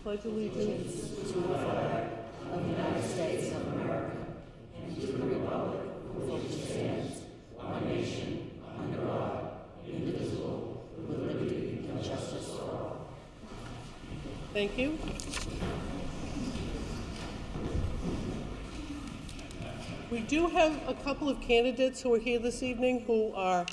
pledge allegiance to the flag of the United States of America and to the republic for which it stands, one nation, under God, indivisible, with liberty and justice for all. Thank you. We do have a couple of candidates who are here this evening who are,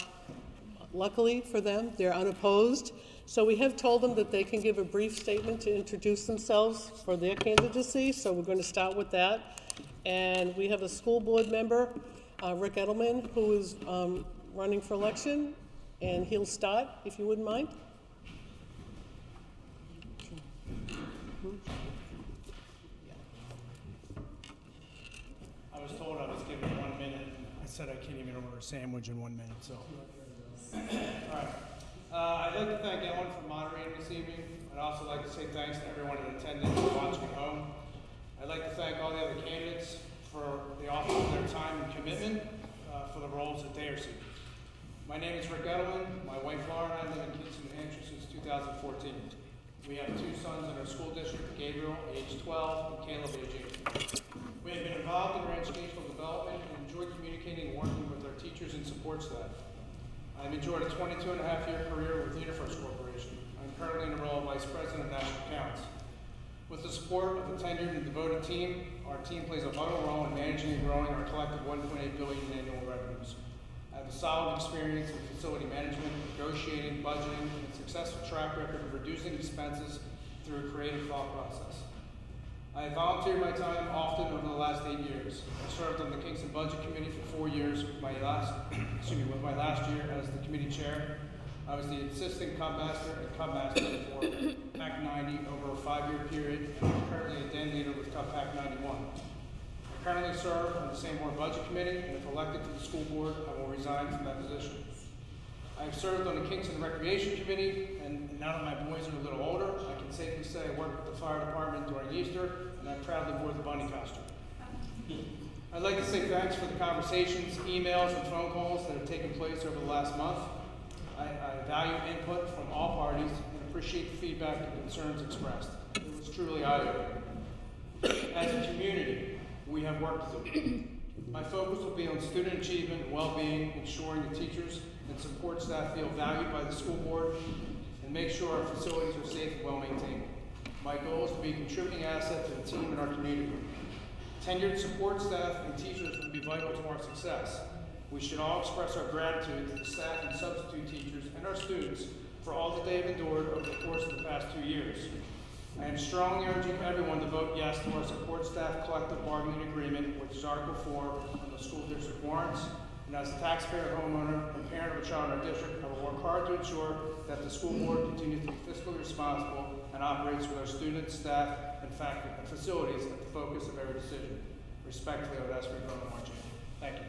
luckily for them, they're unopposed. So we have told them that they can give a brief statement to introduce themselves for their candidacy. So we're going to start with that. And we have a school board member, Rick Edelman, who is running for election. And he'll start, if you wouldn't mind. I was told I was given 1 minute. I said I can't even order a sandwich in 1 minute, so. All right. I'd like to thank Ellen for moderating this evening. I'd also like to say thanks to everyone in attendance and watching at home. I'd like to thank all the other candidates for the offer of their time and commitment for the roles that they are seeking. My name is Rick Edelman. My wife Laura and I live in Kingston, New Hampshire since 2014. We have 2 sons in our school district, Gabriel, age 12, and Caleb, age 8. We have been involved in our educational development and enjoy communicating and working with our teachers and support staff. I've enjoyed a 22-and-a-half-year career with Universe Corporation. I'm currently in the role of Vice President of National Accounts. With the support of a tenured and devoted team, our team plays a vital role in managing and growing our collective $1.8 billion in annual revenues. I have a solid experience in facility management, negotiating, budgeting, and a successful track record of reducing expenses through a creative thought process. I have volunteered my time often over the last 8 years. I served on the Kingston Budget Committee for 4 years with my last year as the committee chair. I was the assistant cubmaster and cubmaster for PAC 90 over a 5-year period, and I'm currently a den leader with PAC 91. I currently serve on the Seymour Budget Committee, and if elected to the school board, I will resign from that position. I have served on the Kingston Recreation Committee, and now that my boys are a little older, I can safely say I worked with the fire department during Easter, and I proudly wore the bunny costume. I'd like to say thanks for the conversations, emails, and phone calls that have taken place over the last month. I value input from all parties and appreciate the feedback and concerns expressed. It was truly eye-opening. As a community, we have work to do. My focus will be on student achievement and well-being, ensuring the teachers and support staff feel valued by the school board, and make sure our facilities are safe and well-maintained. My goal is to be a contributing asset to the team and our community. Tenured support staff and teachers will be vital to our success. We should all express our gratitude to the staff and substitute teachers and our students for all that they have endured over the course of the past 2 years. I am strongly urging everyone to vote yes to our support staff collective bargaining agreement, which is Article 4 on the school district warrants. And as a taxpayer, homeowner, and parent of a child in our district, I will work hard to ensure that the school board continues to be fiscally responsible and operates with our students, staff, and faculty and facilities at the focus of every decision. Respectfully, I would ask for your vote on March 8th. Thank you.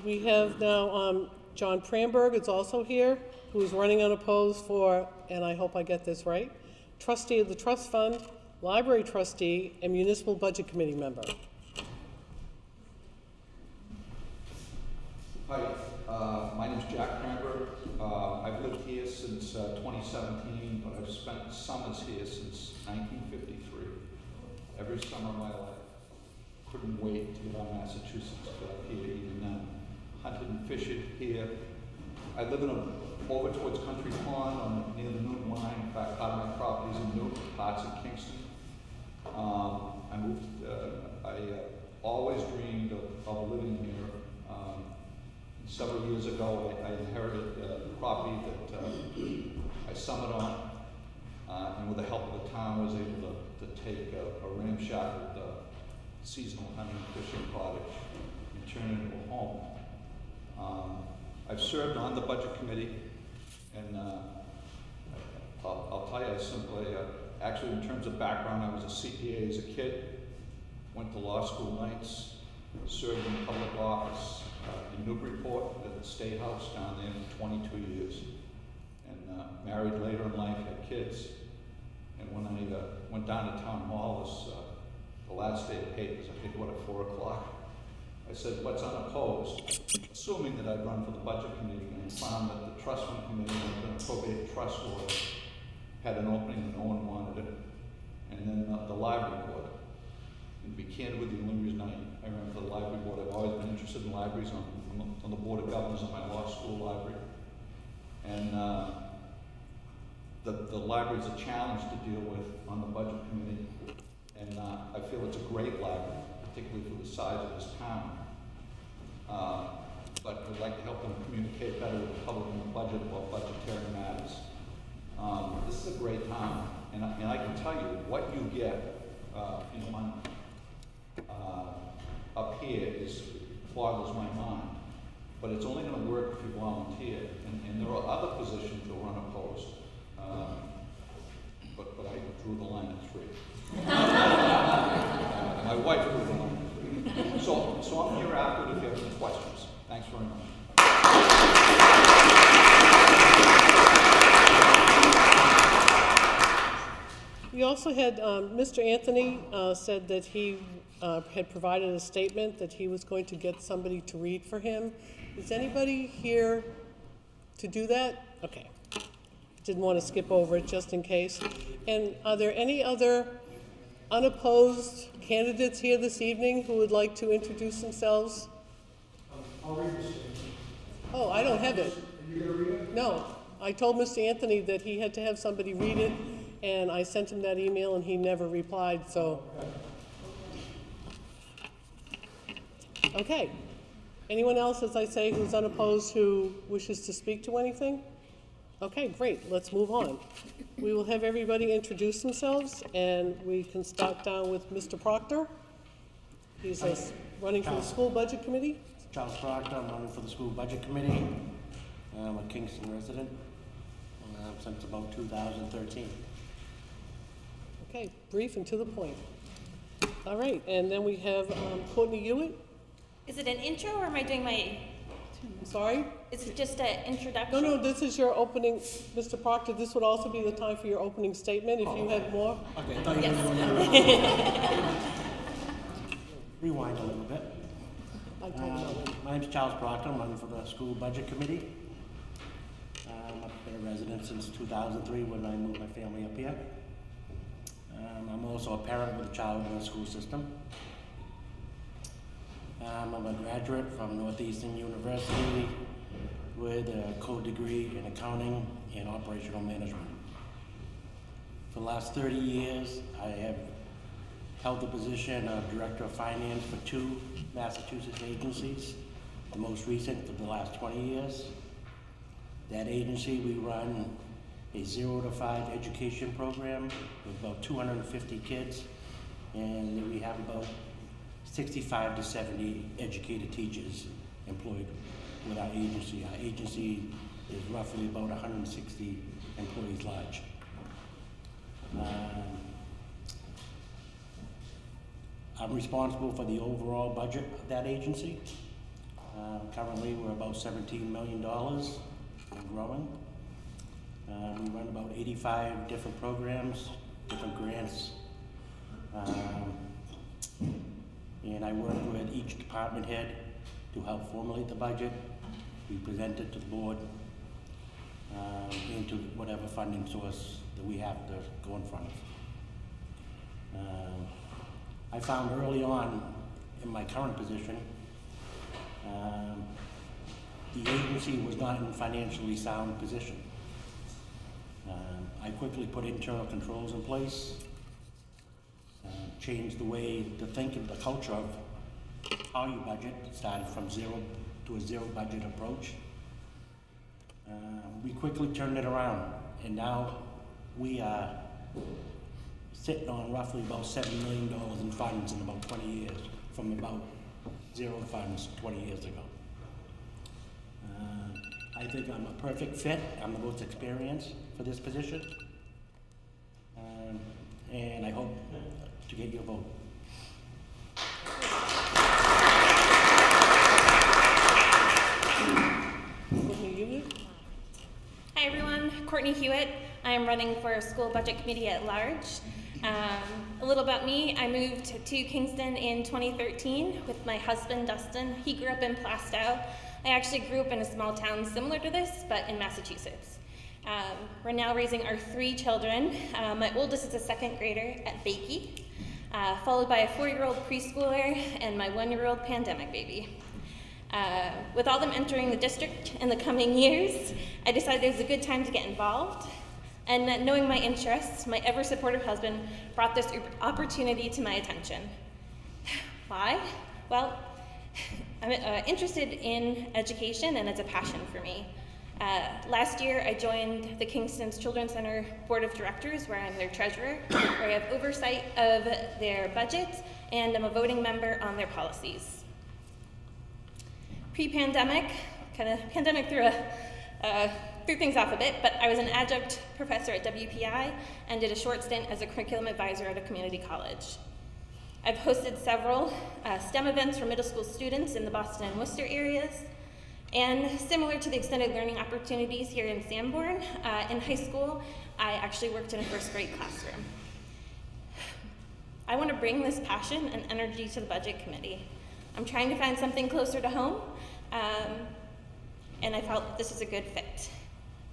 We have now John Pramberg is also here, who is running unopposed for, and I hope I get this right, trustee of the trust fund, library trustee, and municipal budget committee member. Hi, my name is Jack Pramberg. I've lived here since 2017, but I've spent summers here since 1953. Every summer of my life. Couldn't wait to get out of Massachusetts to get up here, even then. Hunted and fished here. I live over towards Country Pond near the Newton line. In fact, part of my property is in Newton, parts in Kingston. I always dreamed of living here. Several years ago, I inherited the property that I summered on, and with the help of the town, I was able to take a ramshackle seasonal hunting and fishing cottage and turn it into a home. I've served on the budget committee, and I'll tell you simply, actually in terms of background, I was a CPA as a kid, went to law school nights, served in public office in Newburyport at the State House down there for 22 years, and married later in life, had kids, and when I went down to town hall the last day of papers, I think, at 4 o'clock, I said, what's unopposed? assuming that I'd run for the budget committee, and found that the trust fund committee and the probate trust board had an opening and no one wanted it. And then the library board. And to be candid with you, the only reason I ran for the library board, I've always been interested in libraries. On the board of governors of my law school library. And the library is a challenge to deal with on the budget committee. And I feel it's a great library, particularly for the size of this town. But we'd like to help them communicate better with the public in the budget about budgetary matters. This is a great town, and I can tell you what you get in money up here boggles my mind. But it's only going to work if you volunteer, and there are other positions that are unopposed. But I drew the line at 3. My wife drew the line at 3. So I'm here after if you have any questions. Thanks very much. We also had, Mr. Anthony said that he had provided a statement that he was going to get somebody to read for him. Is anybody here to do that? Okay. Didn't want to skip over it just in case. And are there any other unopposed candidates here this evening who would like to introduce themselves? I'll read the statement. Oh, I don't have it. Are you going to read it? No. I told Mr. Anthony that he had to have somebody read it, and I sent him that email and he never replied, so. Okay. Anyone else, as I say, who's unopposed, who wishes to speak to anything? Okay, great. Let's move on. We will have everybody introduce themselves, and we can start down with Mr. Proctor. He's running for the school budget committee. Charles Proctor, I'm running for the school budget committee. I'm a Kingston resident since about 2013. Okay, brief and to the point. All right, and then we have Courtney Hewitt. Is it an intro or am I doing my, Sorry? is it just an introduction? No, this is your opening, Mr. Proctor. This would also be the time for your opening statement if you had more. Okay, I thought you were Yes. Rewind a little bit. I told you. My name's Charles Proctor, I'm running for the school budget committee. I've been a resident since 2003 when I moved my family up here. I'm also a parent with a child in the school system. I'm a graduate from Northeastern University with a co-degree in accounting and operational management. For the last 30 years, I have held the position of Director of Finance for 2 Massachusetts agencies, the most recent for the last 20 years. That agency, we run a 0 to 5 education program with about 250 kids, and we have about 65 to 70 educated teachers employed with our agency. Our agency is roughly about 160 employees large. I'm responsible for the overall budget of that agency. Currently, we're about $17 million and growing. We run about 85 different programs, different grants. And I work with each department head to help formulate the budget. We present it to the board and to whatever funding source that we have to go in front of. I found early on in my current position, the agency was not in a financially sound position. I quickly put internal controls in place, changed the way to think of the culture of how you budget. It started from zero to a zero budget approach. We quickly turned it around, and now we are sitting on roughly about $7 million in funds in about 20 years, from about zero funds 20 years ago. I think I'm a perfect fit. I'm the most experienced for this position. And I hope to get your vote. Courtney Hewitt. Hi everyone, Courtney Hewitt. I'm running for school budget committee at large. A little about me, I moved to Kingston in 2013 with my husband Dustin. He grew up in Plastow. I actually grew up in a small town similar to this, but in Massachusetts. We're now raising our 3 children. My oldest is a 2nd grader at Bakey, followed by a 4-year-old preschooler and my 1-year-old pandemic baby. With all them entering the district in the coming years, I decided it was a good time to get involved. And knowing my interests, my ever-supportive husband brought this opportunity to my attention. Why? Well, I'm interested in education, and it's a passion for me. Last year, I joined the Kingston's Children's Center Board of Directors, where I'm their treasurer, where I have oversight of their budget, and I'm a voting member on their policies. Pre-pandemic, pandemic threw things off a bit, but I was an adjunct professor at WPI and did a short stint as a curriculum advisor at a community college. I've hosted several STEM events for middle school students in the Boston and Worcester areas. And similar to the extended learning opportunities here in Sanborn, in high school, I actually worked in a 1st grade classroom. I want to bring this passion and energy to the budget committee. I'm trying to find something closer to home, and I felt this was a good fit.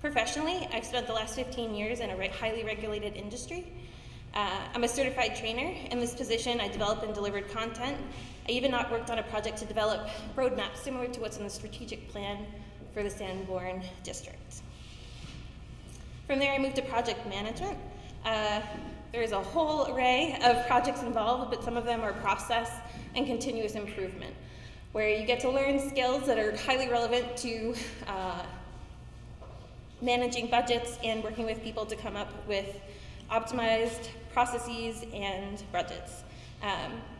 Professionally, I've spent the last 15 years in a highly regulated industry. I'm a certified trainer. In this position, I developed and delivered content. I even worked on a project to develop roadmaps similar to what's in the strategic plan for the Sanborn district. From there, I moved to project management. There is a whole array of projects involved, but some of them are process and continuous improvement, where you get to learn skills that are highly relevant to managing budgets and working with people to come up with optimized processes and budgets.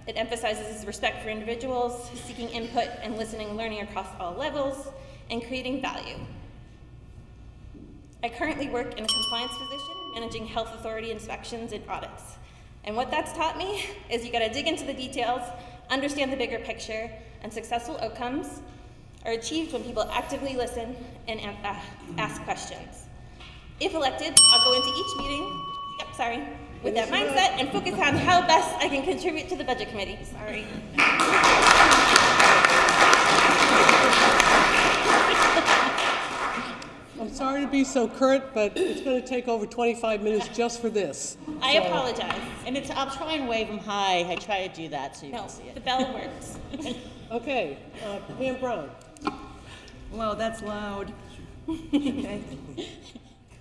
It emphasizes respect for individuals, seeking input and listening and learning across all levels, and creating value. I currently work in a compliance position, managing health authority inspections and audits. And what that's taught me is you gotta dig into the details, understand the bigger picture, and successful outcomes are achieved when people actively listen and ask questions. If elected, I'll go into each meeting, with that mindset and focus on how best I can contribute to the budget committee. Sorry. I'm sorry to be so curt, but it's going to take over 25 minutes just for this. I apologize. And I'll try and wave them high. I try to do that so you No, can see it. the bell works. Okay, Pam Brown. Wow, that's loud. Okay.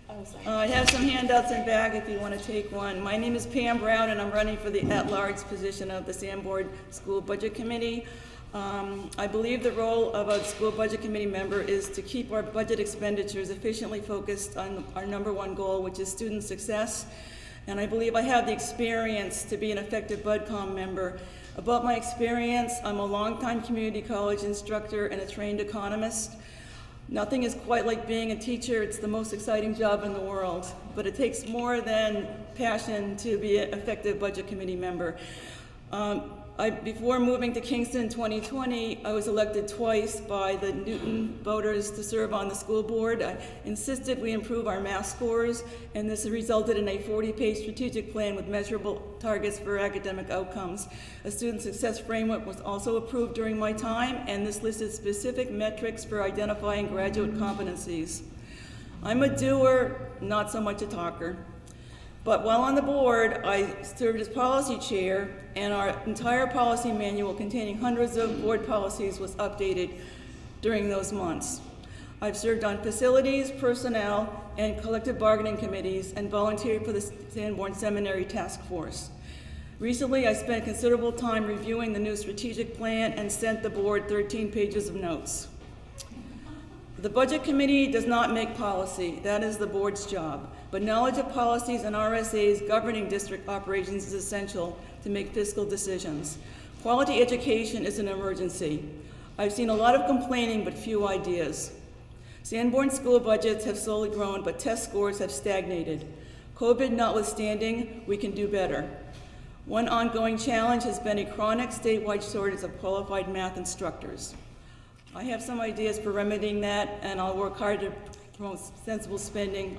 Oh, sorry. I have some handouts in back if you want to take one. My name is Pam Brown, and I'm running for the at-large position of the Sanborn School Budget Committee. I believe the role of a school budget committee member is to keep our budget expenditures efficiently focused on our #1 goal, which is student success. And I believe I have the experience to be an effective BudCom member. About my experience, I'm a longtime community college instructor and a trained economist. Nothing is quite like being a teacher. It's the most exciting job in the world, but it takes more than passion to be an effective budget committee member. Before moving to Kingston in 2020, I was elected twice by the Newton voters to serve on the school board. I insisted we improve our math scores, and this resulted in a 40-page strategic plan with measurable targets for academic outcomes. A student success framework was also approved during my time, and this listed specific metrics for identifying graduate competencies. I'm a doer, not so much a talker. But while on the board, I served as policy chair, and our entire policy manual containing hundreds of board policies was updated during those months. I've served on facilities, personnel, and collective bargaining committees, and volunteered for the Sanborn Seminary Task Force. Recently, I spent considerable time reviewing the new strategic plan and sent the board 13 pages of notes. The Budget Committee does not make policy. That is the board's job. But knowledge of policies and RSA's governing district operations is essential to make fiscal decisions. Quality education is an emergency. I've seen a lot of complaining, but few ideas. Sanborn school budgets have slowly grown, but test scores have stagnated. COVID notwithstanding, we can do better. One ongoing challenge has been a chronic statewide shortage of qualified math instructors. I have some ideas for remedying that, and I'll work hard to promote sensible spending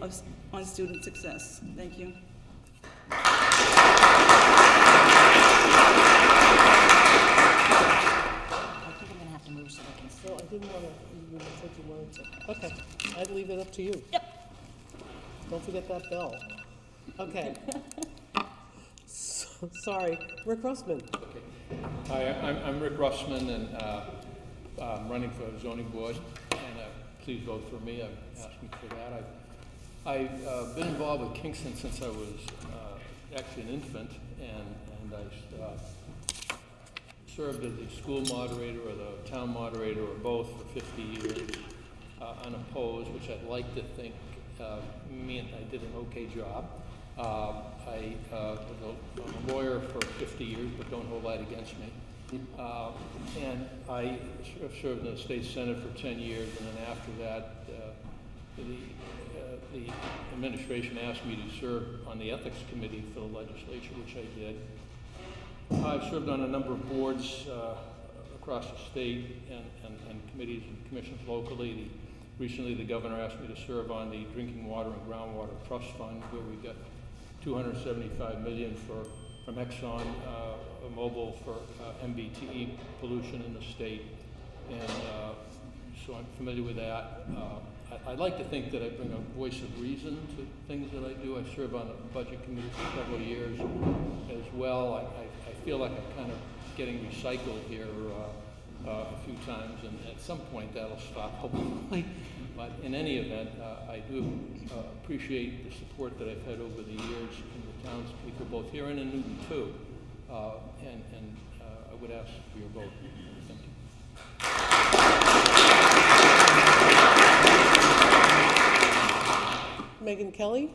on student success. Thank you. I think I'm going to have to move so I can see. So I didn't want to you said you wanted to. Okay, I'd leave it up to you. Yep. Don't forget that bell. Okay. Sorry, Rick Russman. Hi, I'm Rick Russman, and I'm running for zoning board, and please vote for me. I'm asking for that. I've been involved with Kingston since I was actually an infant, and I served as the school moderator or the town moderator or both for 50 years, unopposed, which I'd like to think meant I did an okay job. I was a lawyer for 50 years, but don't hold that against me. And I served in the state senate for 10 years, and then after that, the administration asked me to serve on the ethics committee for the legislature, which I did. I've served on a number of boards across the state and committees and commissions locally. Recently, the governor asked me to serve on the Drinking Water and Groundwater Trust Fund, where we got $275 million from Exxon Mobil for MBTE pollution in the state, and so I'm familiar with that. I'd like to think that I bring a voice of reason to things that I do. I serve on the budget committee for several years as well. I feel like I'm kind of getting recycled here a few times, and at some point that'll stop, hopefully. But in any event, I do appreciate the support that I've had over the years from the townspeople, both here and in Newton too, and I would ask for your vote. Thank you. Megan Kelly?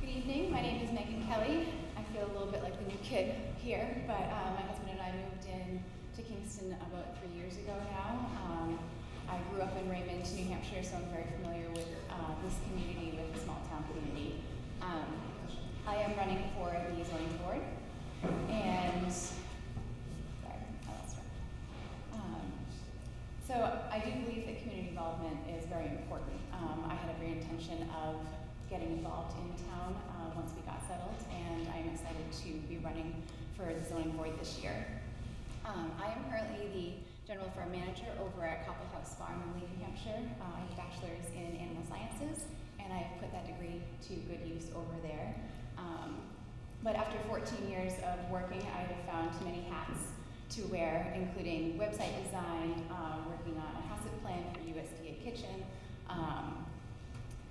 Good evening, my name is Megan Kelly. I feel a little bit like the new kid here, but my husband and I moved in to Kingston about 3 years ago now. I grew up in Raymond, New Hampshire, so I'm very familiar with this community, with the small town community. I am running for the zoning board, and so I do believe that community involvement is very important. I had every intention of getting involved in town once we got settled, and I'm excited to be running for the zoning board this year. I am currently the general farm manager over at Copple House Farm in Lee, New Hampshire. I have a bachelor's in animal sciences, and I've put that degree to good use over there. But after 14 years of working, I have found too many hats to wear, including website design, working on a HACCP plan for USDA Kitchen,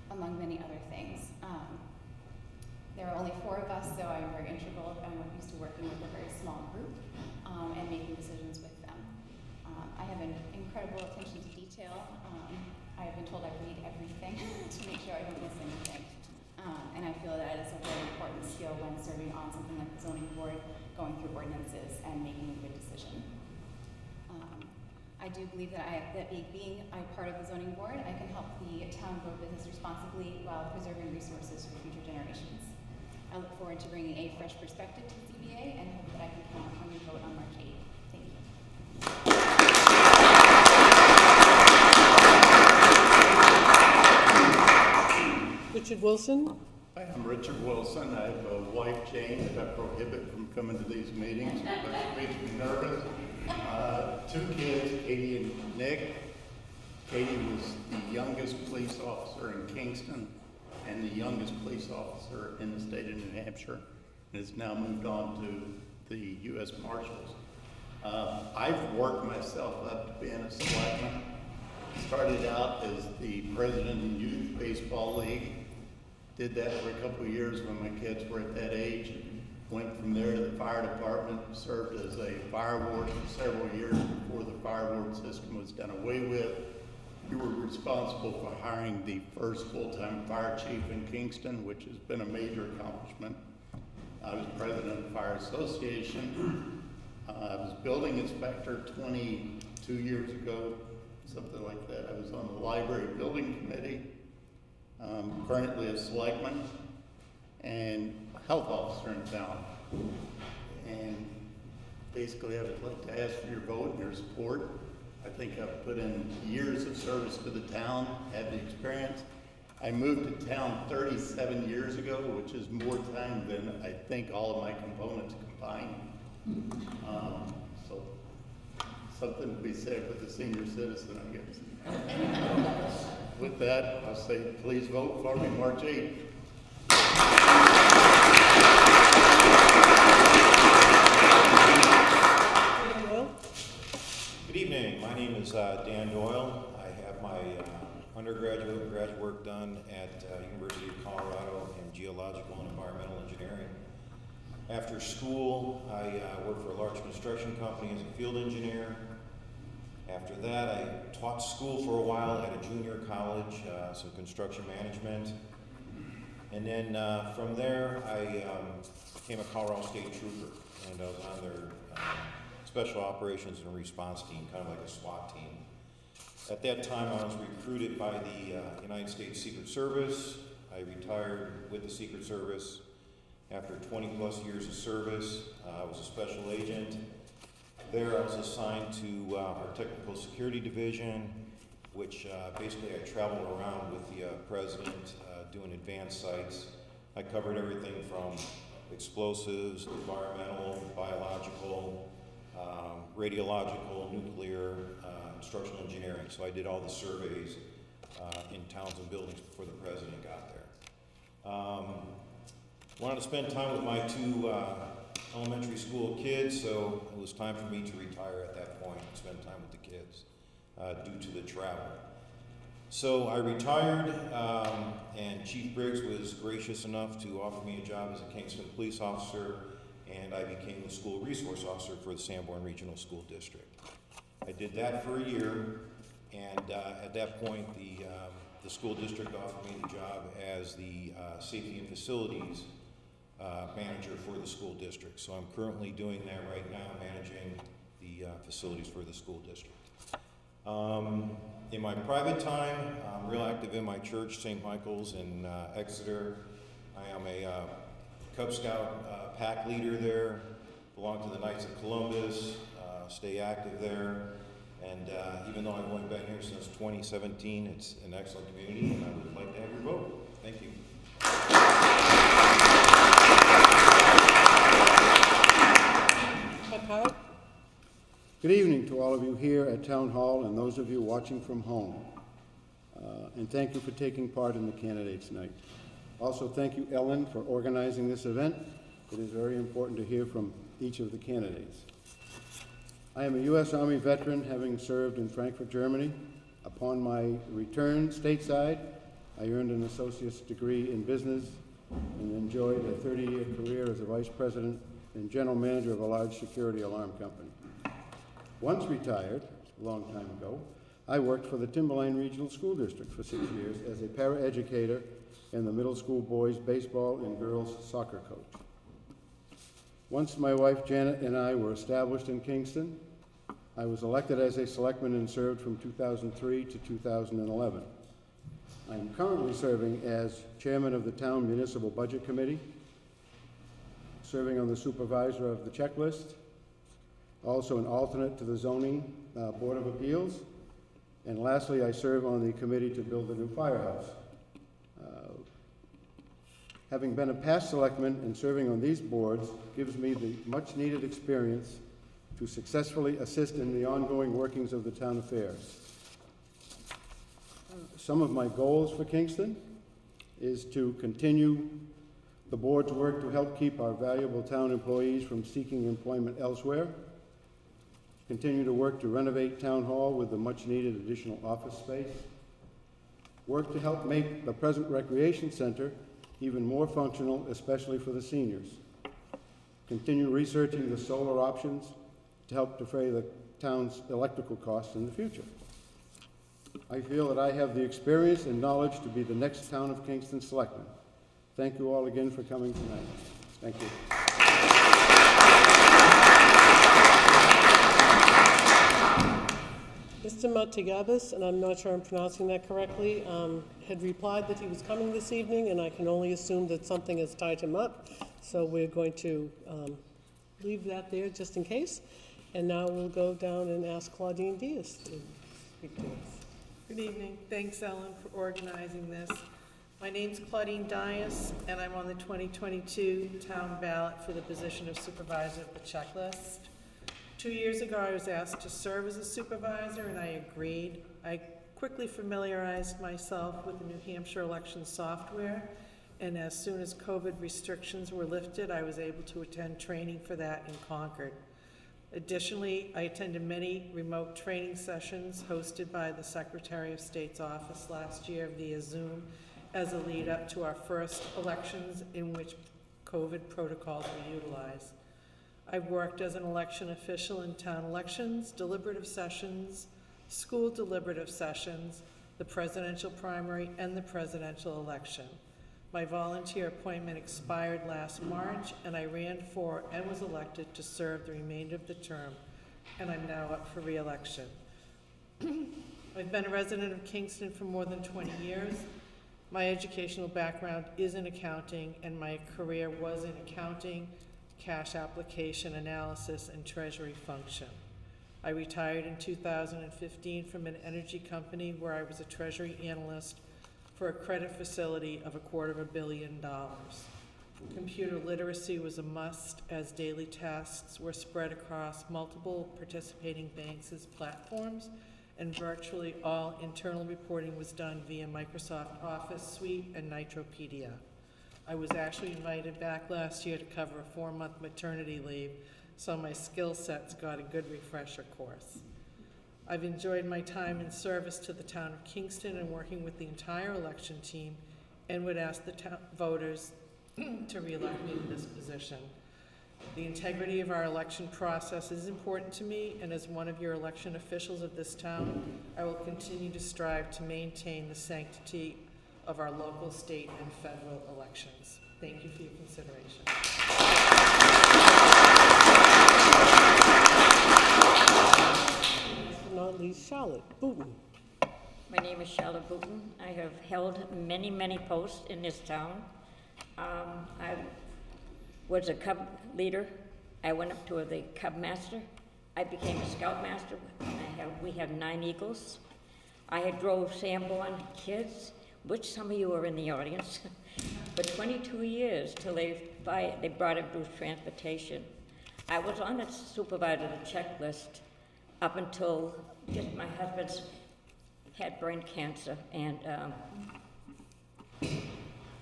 among many other things. There are only 4 of us, so I'm very integral. I'm used to working with a very small group and making decisions with them. I have an incredible attention to detail. I have been told I read everything to make sure I don't miss anything. And I feel that is a very important skill when serving on something like the zoning board, going through ordinances and making a good decision. I do believe that being a part of the zoning board, I can help the town grow business responsibly while preserving resources for future generations. I look forward to bringing a fresh perspective to the ZBA and hope that I can count on your vote on March 8th. Thank you. Richard Wilson? Hi, I'm Richard Wilson. I have a wife, Jane, that I prohibit from coming to these meetings, but it makes me nervous. 2 kids, Katie and Nick. Katie was the youngest police officer in Kingston and the youngest police officer in the state of New Hampshire, and has now moved on to the U.S. Marshals. I've worked myself up to being a selectman. Started out as the president of the Youth Baseball League. Did that for a couple of years when my kids were at that age. Went from there to the fire department, served as a fire warden for several years before the fire warden system was done away with. We were responsible for hiring the first full-time fire chief in Kingston, which has been a major accomplishment. I was president of the Fire Association. I was building inspector 22 years ago, something like that. I was on the library building committee. Currently a selectman and health officer in town. And basically I would like to ask for your vote and your support. I think I've put in years of service to the town, had the experience. I moved to town 37 years ago, which is more time than I think all of my components combined. So something to be said for the senior citizen, I guess. With that, I'll say, please vote for me March 8th. Good evening. My name is Dan Doyle. I have my undergraduate and graduate work done at University of Colorado in geological and environmental engineering. After school, I worked for a large construction company as a field engineer. After that, I taught school for a while at a junior college, some construction management. And then from there, I became a Colorado State Trooper, and I was on their Special Operations and Response Team, kind of like a SWAT team. At that time, I was recruited by the United States Secret Service. I retired with the Secret Service after 20 plus years of service. I was a special agent. There I was assigned to our Technical Security Division, which basically I traveled around with the President doing advanced sites. I covered everything from explosives, environmental, biological, radiological, nuclear, structural engineering. So I did all the surveys in towns and buildings before the President got there. Wanted to spend time with my two elementary school kids, so it was time for me to retire at that point and spend time with the kids due to the travel. So I retired, and Chief Briggs was gracious enough to offer me a job as a Kingston police officer, and I became the school resource officer for the Sanborn Regional School District. I did that for a year, and at that point, the school district offered me the job as the safety and facilities manager for the school district. So I'm currently doing that right now, managing the facilities for the school district. In my private time, I'm real active in my church, St. Michael's in Exeter. I am a Cub Scout pack leader there, belong to the Knights of Columbus, stay active there. And even though I've only been here since 2017, it's an excellent community, and I would like to have your vote. Thank you. Good evening to all of you here at Town Hall and those of you watching from home. And thank you for taking part in the Candidates Night. Also, thank you, Ellen, for organizing this event. It is very important to hear from each of the candidates. I am a U.S. Army veteran, having served in Frankfurt, Germany. Upon my return stateside, I earned an associate's degree in business and enjoyed a 30-year career as a vice president and general manager of a large security alarm company. Once retired, a long time ago, I worked for the Timberline Regional School District for 6 years as a paraeducator and the middle school boys baseball and girls soccer coach. Once my wife Janet and I were established in Kingston, I was elected as a selectman and served from 2003 to 2011. I am currently serving as chairman of the Town Municipal Budget Committee, serving on the supervisor of the checklist, also an alternate to the Zoning Board of Appeals, and lastly, I serve on the committee to build a new firehouse. Having been a past selectman and serving on these boards gives me the much-needed experience to successfully assist in the ongoing workings of the town affairs. Some of my goals for Kingston is to continue the board's work to help keep our valuable town employees from seeking employment elsewhere, continue to work to renovate Town Hall with the much-needed additional office space, work to help make the present recreation center even more functional, especially for the seniors, continue researching the solar options to help defray the town's electrical costs in the future. I feel that I have the experience and knowledge to be the next Town of Kingston selectman. Thank you all again for coming tonight. Thank you. Mr. Matagabas, and I'm not sure I'm pronouncing that correctly, had replied that he was coming this evening, and I can only assume that something has tied him up. So we're going to leave that there just in case. And now we'll go down and ask Claudine Diaz to speak to us. Good evening. Thanks, Ellen, for organizing this. My name's Claudine Dias, and I'm on the 2022 town ballot for the position of supervisor of the checklist. 2 years ago, I was asked to serve as a supervisor, and I agreed. I quickly familiarized myself with the New Hampshire election software, and as soon as COVID restrictions were lifted, I was able to attend training for that in Concord. Additionally, I attended many remote training sessions hosted by the Secretary of State's office last year via Zoom as a lead up to our first elections in which COVID protocols were utilized. I've worked as an election official in town elections, deliberative sessions, school deliberative sessions, the presidential primary, and the presidential election. My volunteer appointment expired last March, and I ran for and was elected to serve the remainder of the term, and I'm now up for re-election. I've been a resident of Kingston for more than 20 years. My educational background is in accounting, and my career was in accounting, cash application analysis, and treasury function. I retired in 2015 from an energy company where I was a treasury analyst for a credit facility of $250 million. Computer literacy was a must as daily tasks were spread across multiple participating banks' platforms, and virtually all internal reporting was done via Microsoft Office Suite and Nitropedia. I was actually invited back last year to cover a 4-month maternity leave, so my skill sets got a good refresher course. I've enjoyed my time in service to the town of Kingston and working with the entire election team, and would ask the voters to re-elect me to this position. The integrity of our election process is important to me, and as one of your election officials of this town, I will continue to strive to maintain the sanctity of our local, state, and federal elections. Thank you for your consideration. Not least, Charlotte Booton. My name is Charlotte Booton. I have held many, many posts in this town. I was a Cub leader. I went up to the Cub Master. I became a Scout Master. We have 9 Eagles. I had drove Sanborn kids, which some of you are in the audience, for 22 years till they brought in Bruce Transportation. I was on the supervisor checklist up until just my husband's had brain cancer, and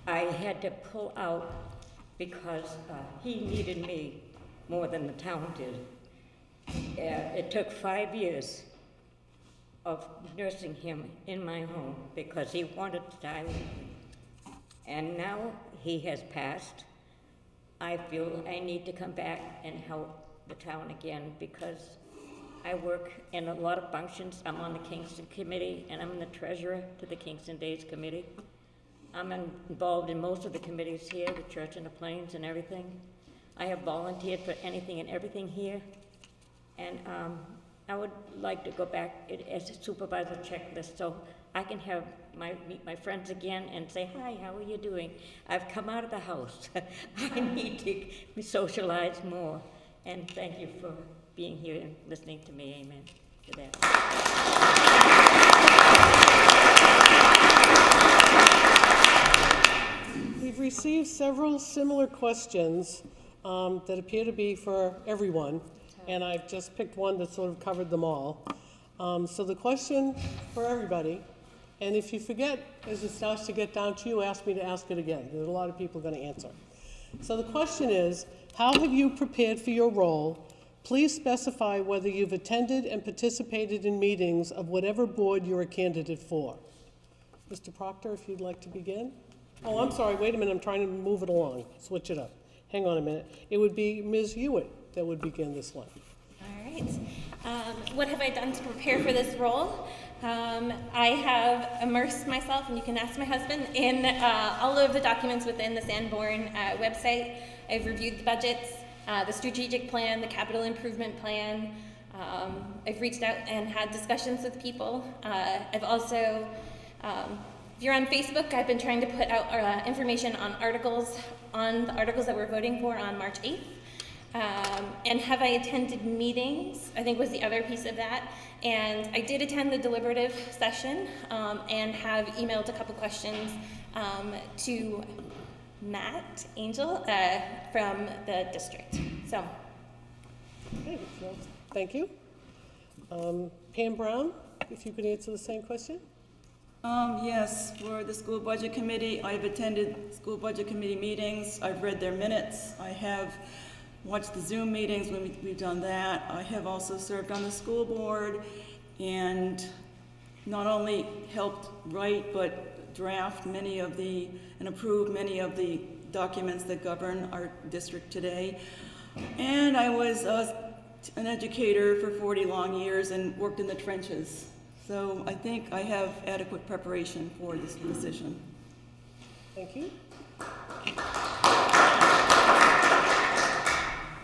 I had to pull out because he needed me more than the town did. It took 5 years of nursing him in my home because he wanted to die with me. And now he has passed. I feel I need to come back and help the town again because I work in a lot of functions. I'm on the Kingston Committee, and I'm the treasurer to the Kingston Days Committee. I'm involved in most of the committees here, the Church in the Plains and everything. I have volunteered for anything and everything here, and I would like to go back as a supervisor checklist so I can have meet my friends again and say, hi, how are you doing? I've come out of the house. I need to socialize more, and thank you for being here and listening to me. Amen to that. We've received several similar questions that appear to be for everyone, and I've just picked one that sort of covered them all. So the question for everybody, and if you forget, as it starts to get down to you, ask me to ask it again. There's a lot of people going to answer. So the question is, how have you prepared for your role? Please specify whether you've attended and participated in meetings of whatever board you're a candidate for. Mr. Proctor, if you'd like to begin. Oh, I'm sorry, wait a minute, I'm trying to move it along, switch it up. Hang on a minute. It would be Ms. Hewitt that would begin this one. All right. What have I done to prepare for this role? I have immersed myself, and you can ask my husband, in all of the documents within the Sanborn website. I've reviewed the budgets, the strategic plan, the capital improvement plan. I've reached out and had discussions with people. I've also, if you're on Facebook, I've been trying to put out information on the articles that we're voting for on March 8th. And have I attended meetings, I think was the other piece of that. And I did attend the deliberative session and have emailed a couple questions to Matt Angel from the district. So Thank you. Pam Brown, if you could answer the same question? Yes, for the school budget committee, I've attended school budget committee meetings, I've read their minutes, I have watched the Zoom meetings when we've done that. I have also served on the school board and not only helped write but draft many of the, and approve many of the documents that govern our district today. And I was an educator for 40 long years and worked in the trenches. So I think I have adequate preparation for this position. Thank you.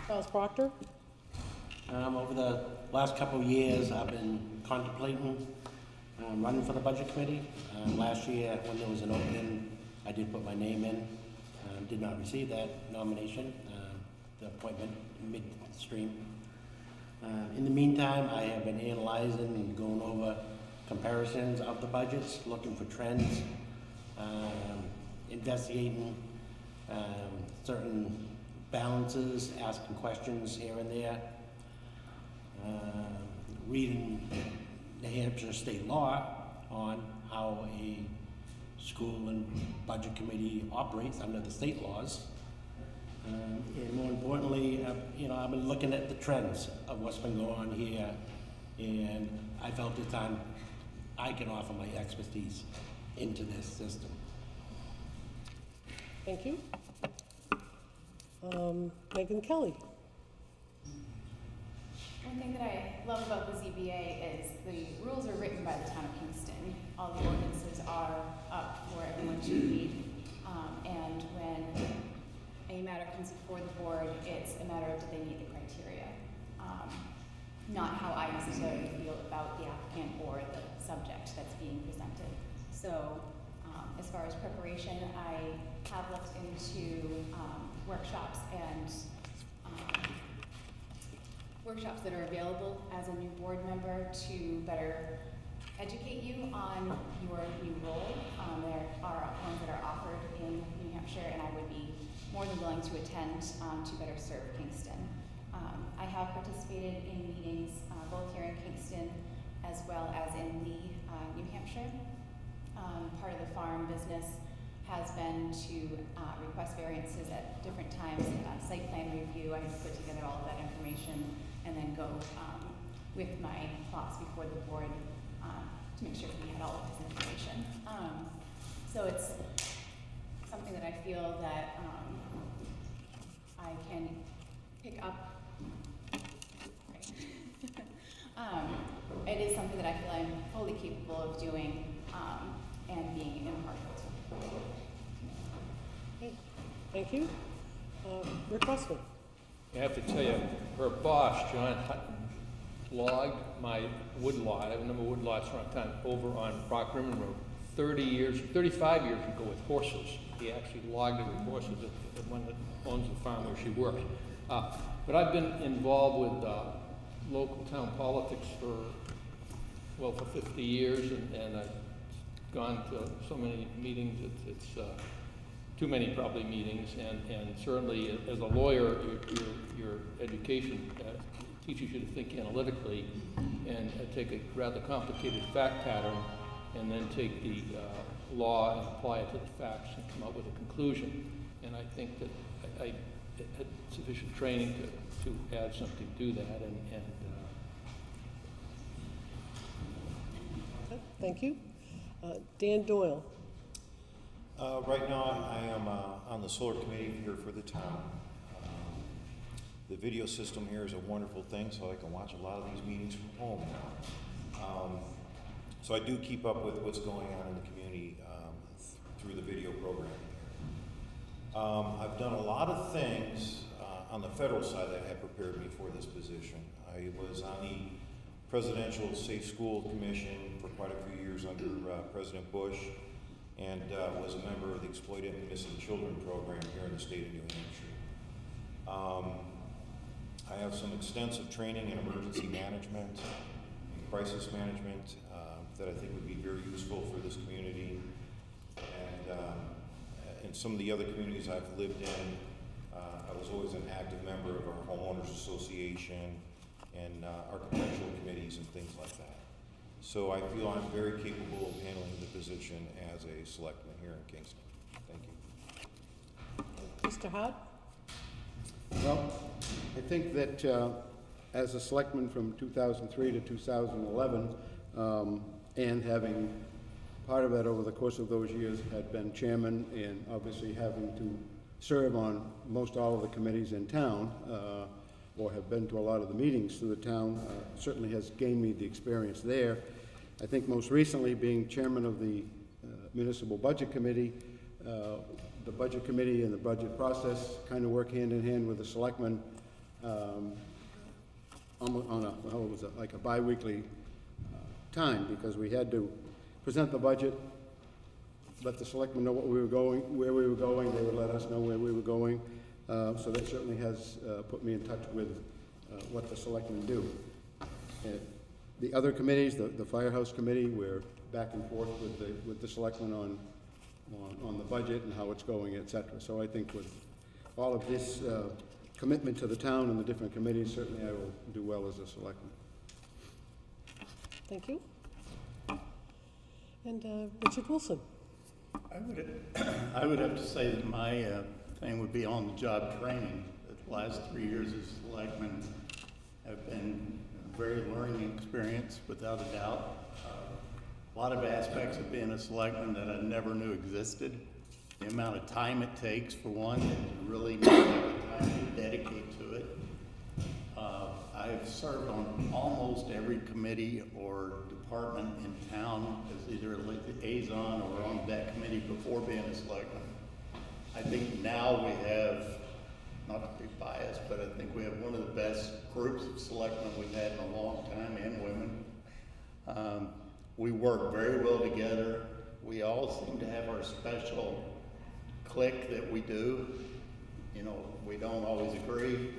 Charles Proctor? Over the last couple of years, I've been contemplating running for the budget committee. Last year, when there was an opening, I did put my name in. Did not receive that nomination, the appointment midstream. In the meantime, I have been analyzing and going over comparisons of the budgets, looking for trends, investigating certain balances, asking questions here and there, reading New Hampshire state law on how a school and budget committee operates under the state laws. And more importantly, I've been looking at the trends of what's been going on here, and I felt it's time I can offer my expertise into this system. Thank you. Megan Kelly. One thing that I love about the ZBA is the rules are written by the town of Kingston. All the ordinances are up for everyone to read. And when a matter comes before the board, it's a matter of do they meet the criteria, not how I necessarily feel about the applicant or the subject that's being presented. So as far as preparation, I have looked into workshops and workshops that are available as a new board member to better educate you on your new role. There are ones that are offered in New Hampshire, and I would be more than willing to attend to better serve Kingston. I have participated in meetings both here in Kingston as well as in Lee, New Hampshire. Part of the farm business has been to request variances at different times. Site plan review, I put together all of that information and then go with my boss before the board to make sure he had all of his information. So it's something that I feel that I can pick up. It is something that I feel I'm fully capable of doing and being impartial to. Okay. Thank you. Rick Russell. I have to tell you, her boss, John Hutton, logged my wood lot. I have a number of wood lots around town over on Rock Rimmon Road 35 years ago with horses. He actually logged it with horses at one that owns the farm where she works. But I've been involved with local town politics for 50 years, and I've gone to so many meetings, it's too many probably meetings, and certainly as a lawyer, your education teaches you to think analytically and take a rather complicated fact pattern and then take the law and apply it to the facts and come up with a conclusion. And I think that I had sufficient training to add something to that. Thank you. Dan Doyle. Right now, I am on the solar committee here for the town. The video system here is a wonderful thing, so I can watch a lot of these meetings from home now. So I do keep up with what's going on in the community through the video program here. I've done a lot of things on the federal side that have prepared me for this position. I was on the Presidential Safe School Commission for quite a few years under President Bush, and was a member of the Exploited and Missing Children program here in the state of New Hampshire. I have some extensive training in emergency management and crisis management that I think would be very useful for this community. And in some of the other communities I've lived in, I was always an active member of our homeowners association, and architectural committees and things like that. So I feel I'm very capable of handling the position as a selectman here in Kingston. Thank you. Mr. Hart? Well, I think that as a selectman from 2003 to 2011, and having part of it over the course of those years had been chairman and obviously having to serve on most all of the committees in town, or have been to a lot of the meetings through the town, certainly has gained me the experience there. I think most recently being chairman of the Municipal Budget Committee, the Budget Committee and the budget process kind of work hand in hand with the selectmen on a, well, it was like a bi-weekly time, because we had to present the budget, let the selectmen know what we were going, where we were going, they would let us know where we were going. So that certainly has put me in touch with what the selectmen do. The other committees, the Firehouse Committee, we're back and forth with the selectmen on the budget and how it's going, et cetera. So I think with all of this commitment to the town and the different committees, certainly I will do well as a selectman. Thank you. And Richard Wilson? I would have to say that my thing would be on-the-job training. The last 3 years as selectman have been a very learning experience, without a doubt. A lot of aspects of being a selectman that I never knew existed. The amount of time it takes, for one, and you really need to have the time to dedicate to it. I've served on almost every committee or department in town as either a liaison or on that committee before being a selectman. I think now we have, not to be biased, but I think we have one of the best groups of selectmen we've had in a long time, and women. We work very well together. We all seem to have our special clique that we do. You know, we don't always agree.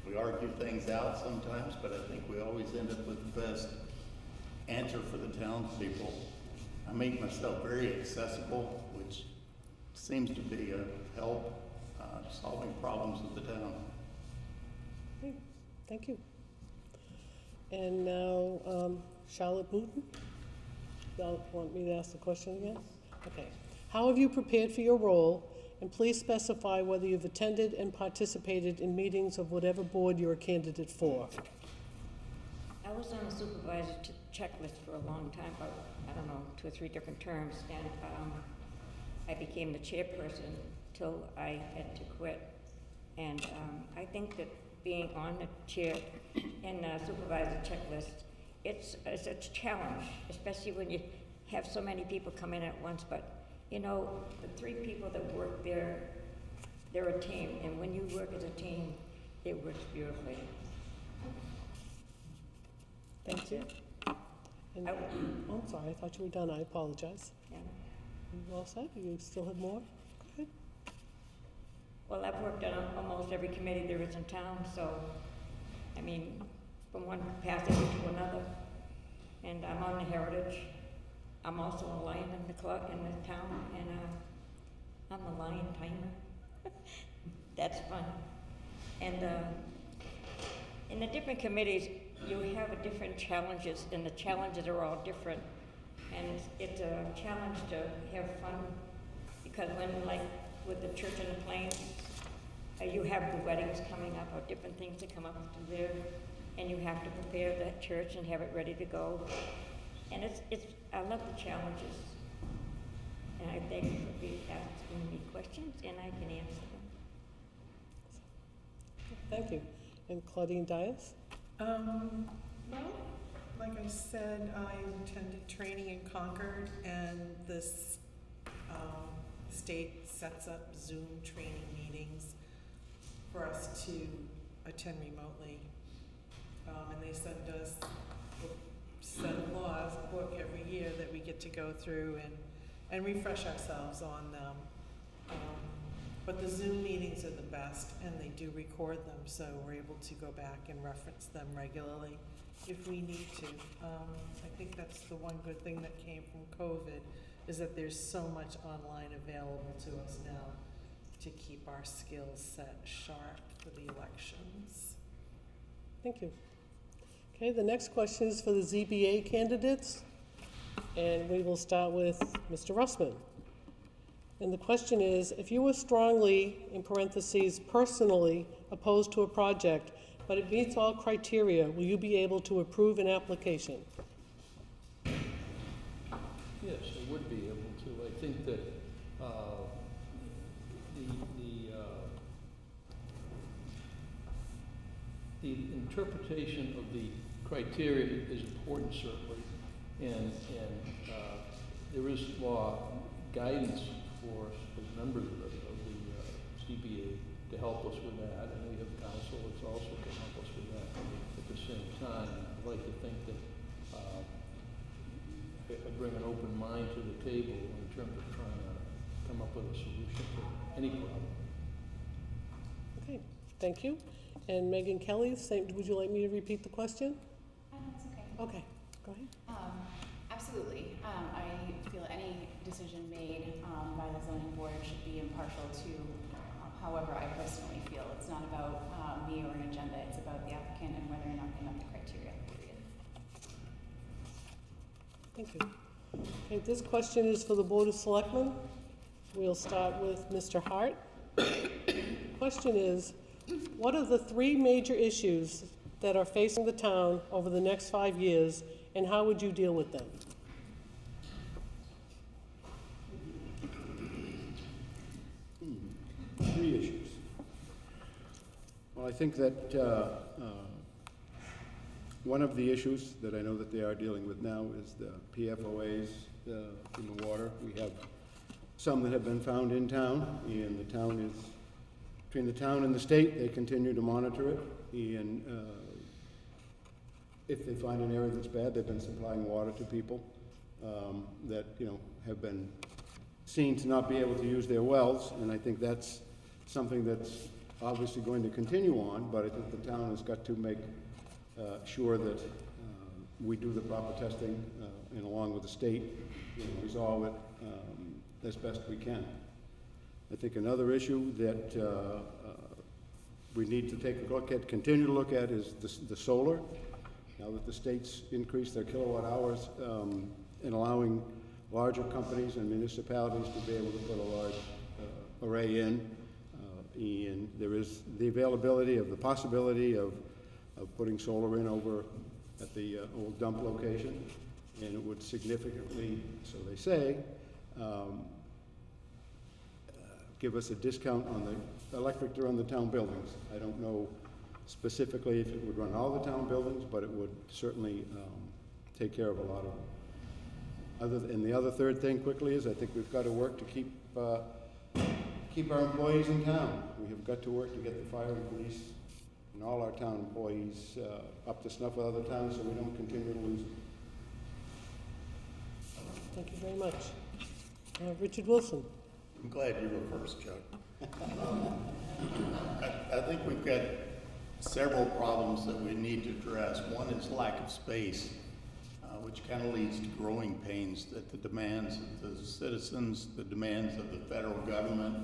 We argue things out sometimes, but I think we always end up with the best answer for the townspeople. I make myself very accessible, which seems to be a help solving problems with the town. Okay, thank you. And now, Charlotte Booton? Y'all want me to ask the question again? Okay. How have you prepared for your role? And please specify whether you've attended and participated in meetings of whatever board you're a candidate for. I was on a supervisor checklist for a long time, about, I don't know, 2 or 3 different terms, and I became the chairperson till I had to quit. And I think that being on the chair and supervisor checklist, it's a challenge, especially when you have so many people come in at once. But you know, the 3 people that work there, they're a team, and when you work as a team, it works beautifully. Thank you. And, oh, I'm sorry, I thought you were done. I apologize. Yeah. You all set? You still have more? Go ahead. Well, I've worked on almost every committee there is in town, so, I mean, from one passage to another. And I'm on the Heritage. I'm also a lion in the club, in the town, and I'm a lion timer. That's fun. And in the different committees, you have different challenges, and the challenges are all different. And it's a challenge to have fun, because when, like, with the Church in the Plains, you have the weddings coming up, or different things that come up to there, and you have to prepare that church and have it ready to go. And I love the challenges. And I thank you for asking me questions, and I can answer them. Thank you. And Claudine Dias? Well, like I said, I attended training in Concord, and this state sets up Zoom training meetings for us to attend remotely. And they send us a set of laws, a book every year that we get to go through and refresh ourselves on them. But the Zoom meetings are the best, and they do record them, so we're able to go back and reference them regularly if we need to. I think that's the one good thing that came from COVID, is that there's so much online available to us now to keep our skill set sharp for the elections. Thank you. Okay, the next question is for the ZBA candidates, and we will start with Mr. Russman. And the question is, if you were strongly, in parentheses, personally opposed to a project, but it meets all criteria, will you be able to approve an application? Yes, I would be able to. I think that the interpretation of the criteria is important, certainly, and there is law guidance for us as members of the CBA to help us with that, and we have counsel that's also can help us with that at the same time. I'd like to think that I bring an open mind to the table in terms of trying to come up with a solution to any problem. Okay, thank you. And Megan Kelly, same, would you like me to repeat the question? That's okay. Okay, go ahead. Absolutely. I feel any decision made by the zoning board should be impartial to however I personally feel. It's not about me or an agenda, it's about the applicant and whether or not they met the criteria, period. Thank you. Okay, this question is for the Board of Selectmen. We'll start with Mr. Hart. Question is, what are the 3 major issues that are facing the town over the next 5 years, and how would you deal with them? Three issues. Well, I think that one of the issues that I know that they are dealing with now is the PFOAs in the water. We have some that have been found in town, and the town is, between the town and the state, they continue to monitor it, and if they find an area that's bad, they've been supplying water to people that, you know, have been seen to not be able to use their wells, and I think that's something that's obviously going to continue on, but I think the town has got to make sure that we do the proper testing and along with the state, you know, resolve it as best we can. I think another issue that we need to take a look at, continue to look at, is the solar. Now that the state's increased their kilowatt hours in allowing larger companies and municipalities to be able to put a large array in, and there is the availability of the possibility of putting solar in over at the old dump location, and it would significantly, so they say, give us a discount on the electric to run the town buildings. I don't know specifically if it would run all the town buildings, but it would certainly take care of a lot of them. And the other third thing quickly is I think we've got to work to keep our employees in town. We have got to work to get the fire and police and all our town employees up to snuff with other towns so we don't continue to lose them. Thank you very much. Richard Wilson. I'm glad you were first, Chuck. I think we've got several problems that we need to address. One is lack of space, which kind of leads to growing pains that the demands of the citizens, the demands of the federal government,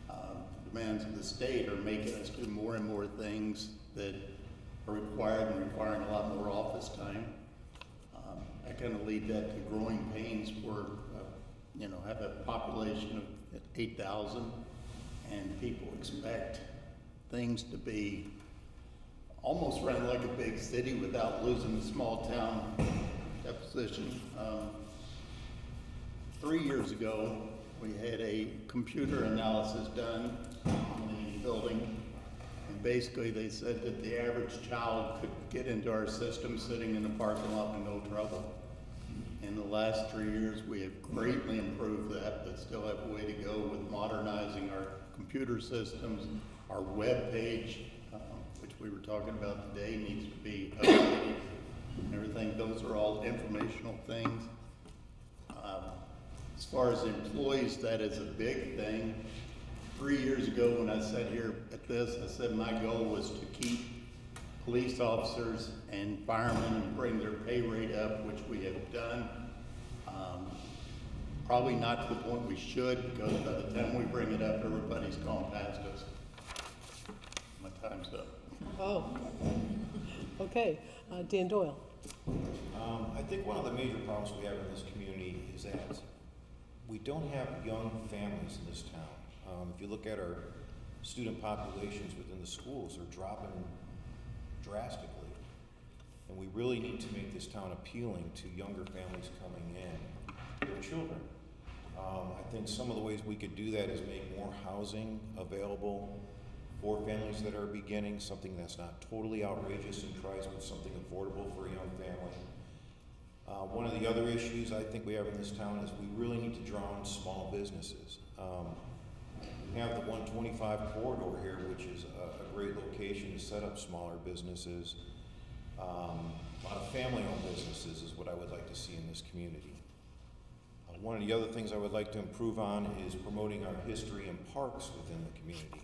the demands of the state are making us do more and more things that are required and requiring a lot more office time. I kind of lead that to growing pains for, you know, have a population of 8,000 and people expect things to be almost run like a big city without losing the small town position. 3 years ago, we had a computer analysis done on the building, and basically they said that the average child could get into our system sitting in the parking lot with no trouble. In the last 3 years, we have greatly improved that, but still have a way to go with modernizing our computer systems. Our web page, which we were talking about today, needs to be updated and everything. Those are all informational things. As far as employees, that is a big thing. 3 years ago when I sat here at this, I said my goal was to keep police officers and firemen and bring their pay rate up, which we have done. Probably not to the point we should, because by the time we bring it up, everybody's gone past us. My time's up. Oh, Okay, Dan Doyle. I think one of the major problems we have in this community is that we don't have young families in this town. If you look at our student populations within the schools, they're dropping drastically. And we really need to make this town appealing to younger families coming in, their children. I think some of the ways we could do that is make more housing available for families that are beginning, something that's not totally outrageous and tries with something affordable for a young family. One of the other issues I think we have in this town is we really need to draw in small businesses. We have the 125 corridor here, which is a great location to set up smaller businesses. A lot of family-owned businesses is what I would like to see in this community. One of the other things I would like to improve on is promoting our history and parks within the community.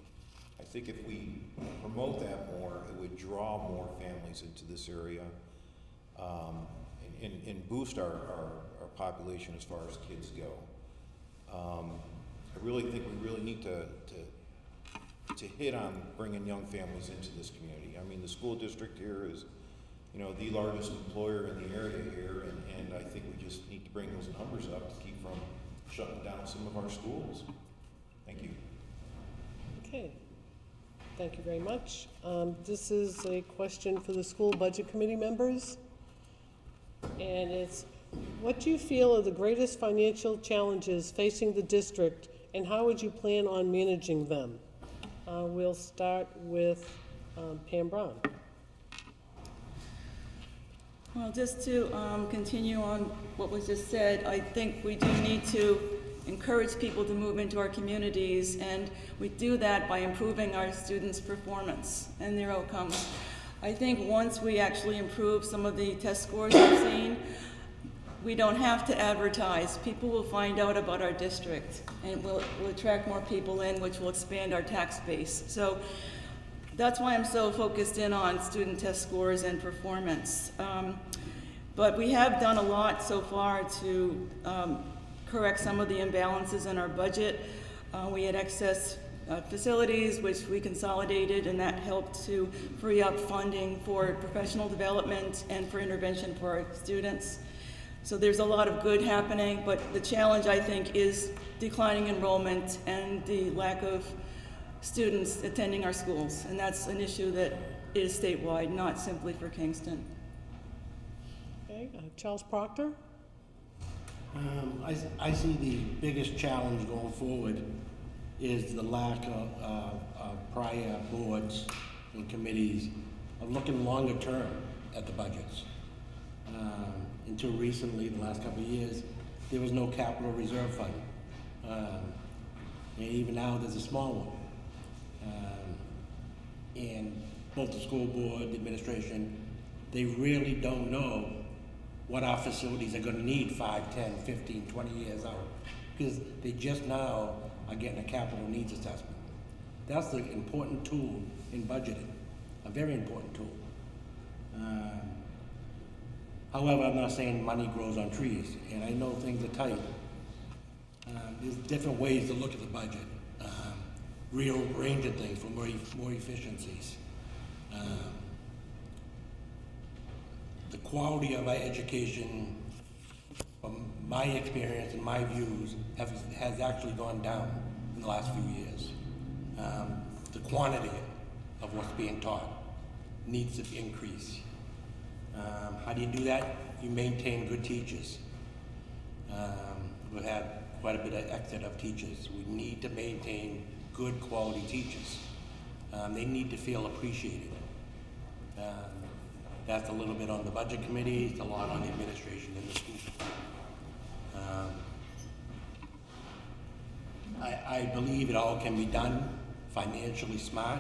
I think if we promote that more, it would draw more families into this area and boost our population as far as kids go. I really think we really need to hit on bringing young families into this community. I mean, the school district here is, you know, the largest employer in the area here, and I think we just need to bring those numbers up to keep from shutting down some of our schools. Thank you. Okay, thank you very much. This is a question for the school budget committee members. And it's, what do you feel are the greatest financial challenges facing the district, and how would you plan on managing them? We'll start with Pam Brown. Well, just to continue on what was just said, I think we do need to encourage people to move into our communities, and we do that by improving our students' performance and their outcomes. I think once we actually improve some of the test scores we've seen, we don't have to advertise. People will find out about our district, and we'll attract more people in, which will expand our tax base. So that's why I'm so focused in on student test scores and performance. But we have done a lot so far to correct some of the imbalances in our budget. We had excess facilities, which we consolidated, and that helped to free up funding for professional development and for intervention for our students. So there's a lot of good happening, but the challenge, I think, is declining enrollment and the lack of students attending our schools, and that's an issue that is statewide, not simply for Kingston. Okay, Charles Proctor. I see the biggest challenge going forward is the lack of prior boards and committees of looking longer term at the budgets. Until recently, the last couple of years, there was no capital reserve fund. And even now, there's a small one. And both the school board, the administration, they really don't know what our facilities are gonna need 5, 10, 15, 20 years out. Because they just now are getting a capital needs assessment. That's the important tool in budgeting, a very important tool. However, I'm not saying money grows on trees, and I know things are tight. There's different ways to look at the budget. Real range of things for more efficiencies. The quality of our education, from my experience and my views, has actually gone down in the last few years. The quantity of what's being taught needs to increase. How do you do that? You maintain good teachers. We've had quite a bit of exit of teachers. We need to maintain good quality teachers. They need to feel appreciated. That's a little bit on the budget committee, it's a lot on the administration in the school. I believe it all can be done financially smart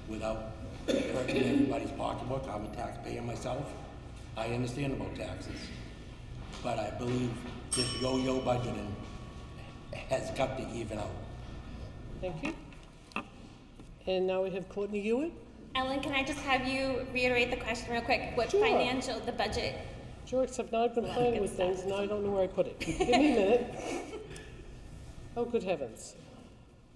without hurting everybody's pocketbook. I'm a taxpayer myself. I understand about taxes. But I believe this yo-yo budgeting has got to even out. Thank you. And now we have Courtney Hewitt. Ellen, can I just have you reiterate the question real quick? What Sure. financial, the budget? Sure, except now I've been playing with things, now I don't know where I put it. Give me a minute. Oh, good heavens.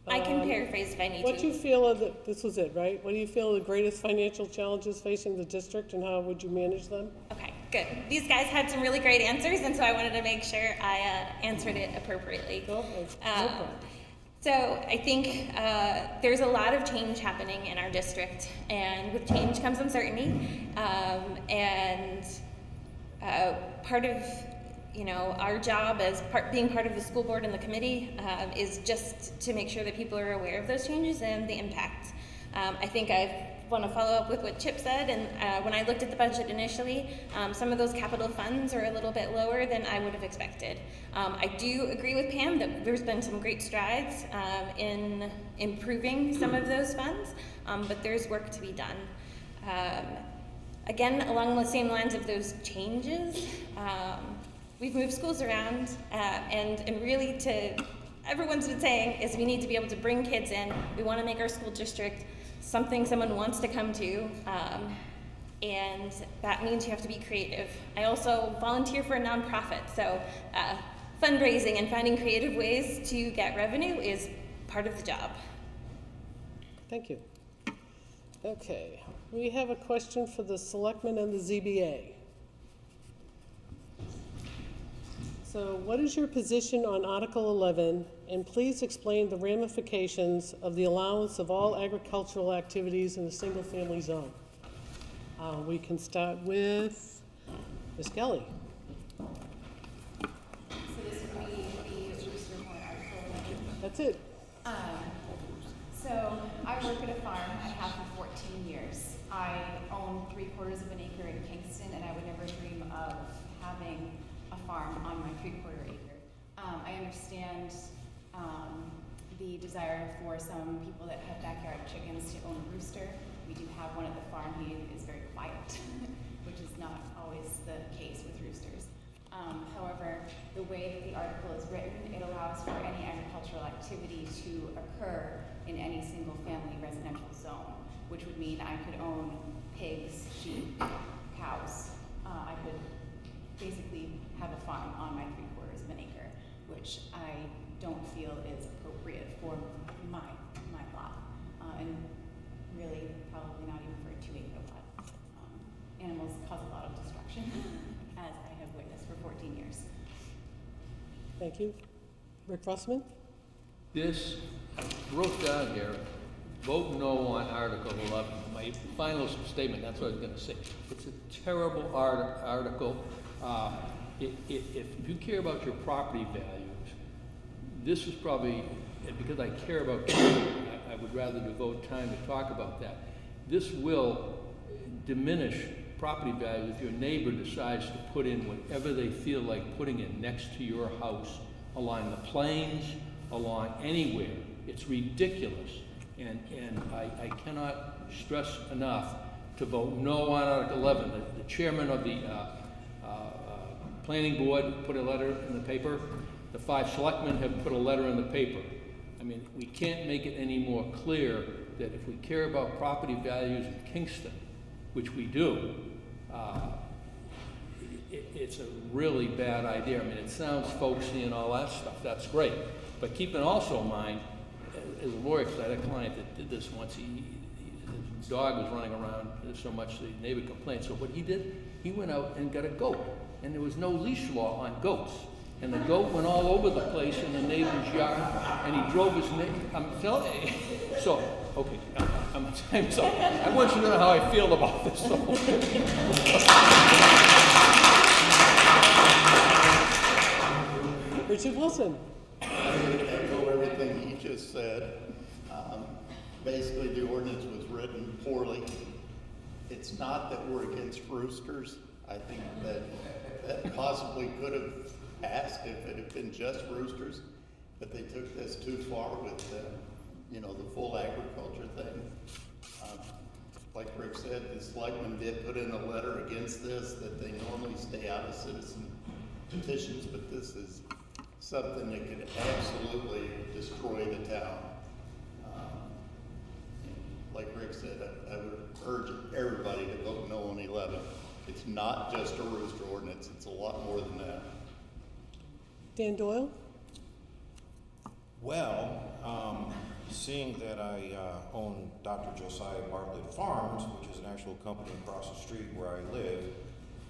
I can paraphrase if I need What to. do you feel are the, this was it, right? What do you feel are the greatest financial challenges facing the district, and how would you manage them? Okay, good. These guys had some really great answers, and so I wanted to make sure I answered it appropriately. No problem. So I think there's a lot of change happening in our district, and with change comes uncertainty. Part of our job as being part of the school board and the committee is just to make sure that people are aware of those changes and the impact. I think I want to follow up with what Chip said, and when I looked at the budget initially, some of those capital funds are a little bit lower than I would have expected. I do agree with Pam that there's been some great strides in improving some of those funds, but there's work to be done. Again, along the same lines of those changes, we've moved schools around, and really everyone's been saying is we need to be able to bring kids in. We want to make our school district something someone wants to come to, and that means you have to be creative. I also volunteer for a nonprofit, so fundraising and finding creative ways to get revenue is part of the job. Thank you. Okay, we have a question for the selectmen and the ZBA. So what is your position on Article 11, and please explain the ramifications of the allowance of all agricultural activities in a single-family zone? We can start with Ms. Kelly. So this would be the Rooster Horn article. That's it. So I work at a farm. I have for 14 years. I own 3/4 of an acre in Kingston, and I would never dream of having a farm on my 3/4 acre. I understand the desire for some people that have backyard chickens to own a rooster. We do have one at the farm. He is very quiet, which is not always the case with roosters. However, the way that the article is written, it allows for any agricultural activity to occur in any single-family residential zone, which would mean I could own pigs, sheep, cows. I could basically have a farm on my 3/4 of an acre, which I don't feel is appropriate for my lot, and really probably not even for a 2-acre lot. Animals cause a lot of destruction, as I have witnessed for 14 years. Thank you. Rick Russman? This, I wrote down here, vote no on Article 11. My final statement, that's what I was going to say. It's a terrible article. If you care about your property values, this is probably, and because I care about children, I would rather devote time to talk about that. This will diminish property value if your neighbor decides to put in whatever they feel like putting in next to your house, along the plains, along anywhere. It's ridiculous. And I cannot stress enough to vote no on Article 11. The chairman of the planning board put a letter in the paper. The 5 selectmen have put a letter in the paper. I mean, we can't make it any more clear that if we care about property values in Kingston, which we do, it's a really bad idea. I mean, it sounds folksy and all that stuff. That's great. But keep in also in mind, as a lawyer, because I had a client that did this once, his dog was running around so much the neighbor complained. So what he did, he went out and got a goat. And there was no leash law on goats. And the goat went all over the place in the neighbor's yard, and he drove his neighbor. I'm telling you. So, okay, I'm sorry. I want you to know how I feel about this. Richard Wilson. I echo everything he just said. Basically, the ordinance was written poorly. It's not that we're against roosters. I think that possibly could have passed if it had been just roosters, but they took this too far with the full agriculture thing. Like Rick said, the selectmen did put in a letter against this, that they normally stay out of citizen petitions, but this is something that could absolutely destroy the town. Like Rick said, I would urge everybody to vote no on 11. It's not just a rooster ordinance, it's a lot more than that. Dan Doyle? Well, seeing that I own Dr. Josiah Bartlett Farms, which is an actual company across the street where I live,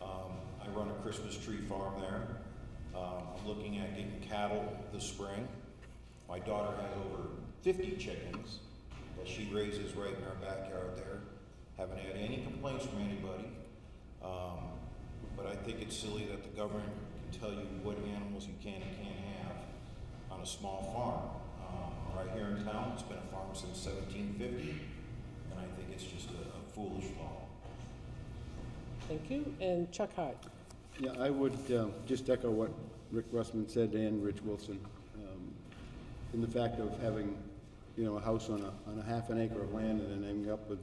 I run a Christmas tree farm there. I'm looking at getting cattle this spring. My daughter has over 50 chickens that she raises right in our backyard there. Haven't had any complaints from anybody. But I think it's silly that the government can tell you what animals you can and can't have on a small farm. Right here in town, it's been a farm since 1750, and I think it's just a foolish law. Thank you. And Chuck Hart. Yeah, I would just echo what Rick Russman said and Rich Wilson, in the fact of having, you know, a house on a half an acre of land and then ending up with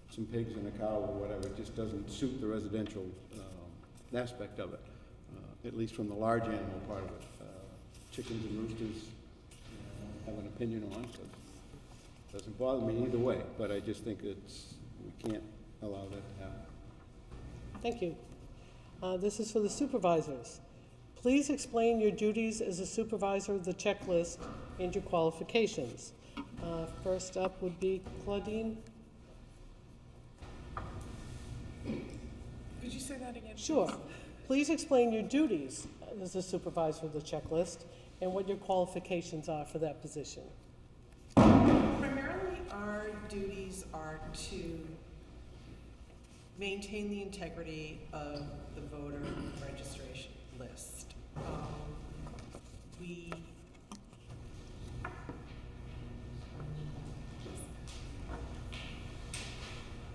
some pigs and a cow or whatever. It just doesn't suit the residential aspect of it, at least from the large animal part of it. Chickens and roosters have an opinion on, so it doesn't bother me either way, but I just think we can't allow that to happen. Thank you. This is for the supervisors. Please explain your duties as a supervisor of the checklist and your qualifications. First up would be Claudine. Could you say that again? Sure. Please explain your duties as a supervisor of the checklist and what your qualifications are for that position. Primarily, our duties are to maintain the integrity of the voter registration list.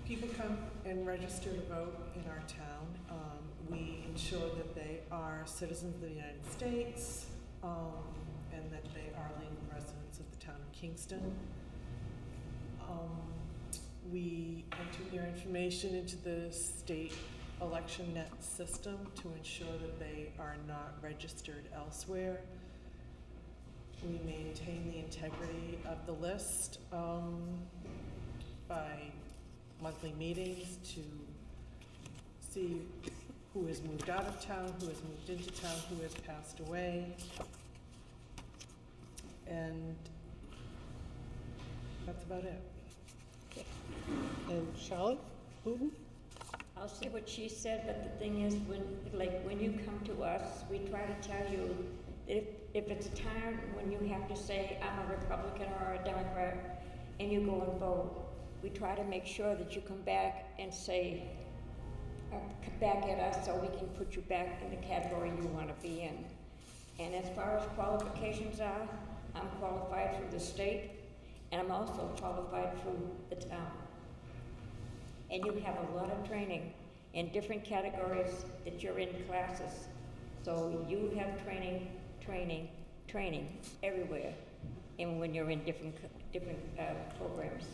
People come and register to vote in our town. We ensure that they are citizens of the United States, and that they are legal residents of the town of Kingston. We enter their information into the state election net system to ensure that they are not registered elsewhere. We maintain the integrity of the list by monthly meetings to see who has moved out of town, who has moved into town, who has passed away. And that's about it. Okay. And Charlotte Booton? I'll say what she said, but the thing is, when you come to us, we try to tell you if it's a time when you have to say, I'm a Republican or a Democrat, and you go and vote, we try to make sure that you come back and say, come back at us so we can put you back in the category you want to be in. And as far as qualifications are, I'm qualified through the state, and I'm also qualified through the town. And you have a lot of training in different categories that you're in classes. So you have training everywhere, and when you're in different programs.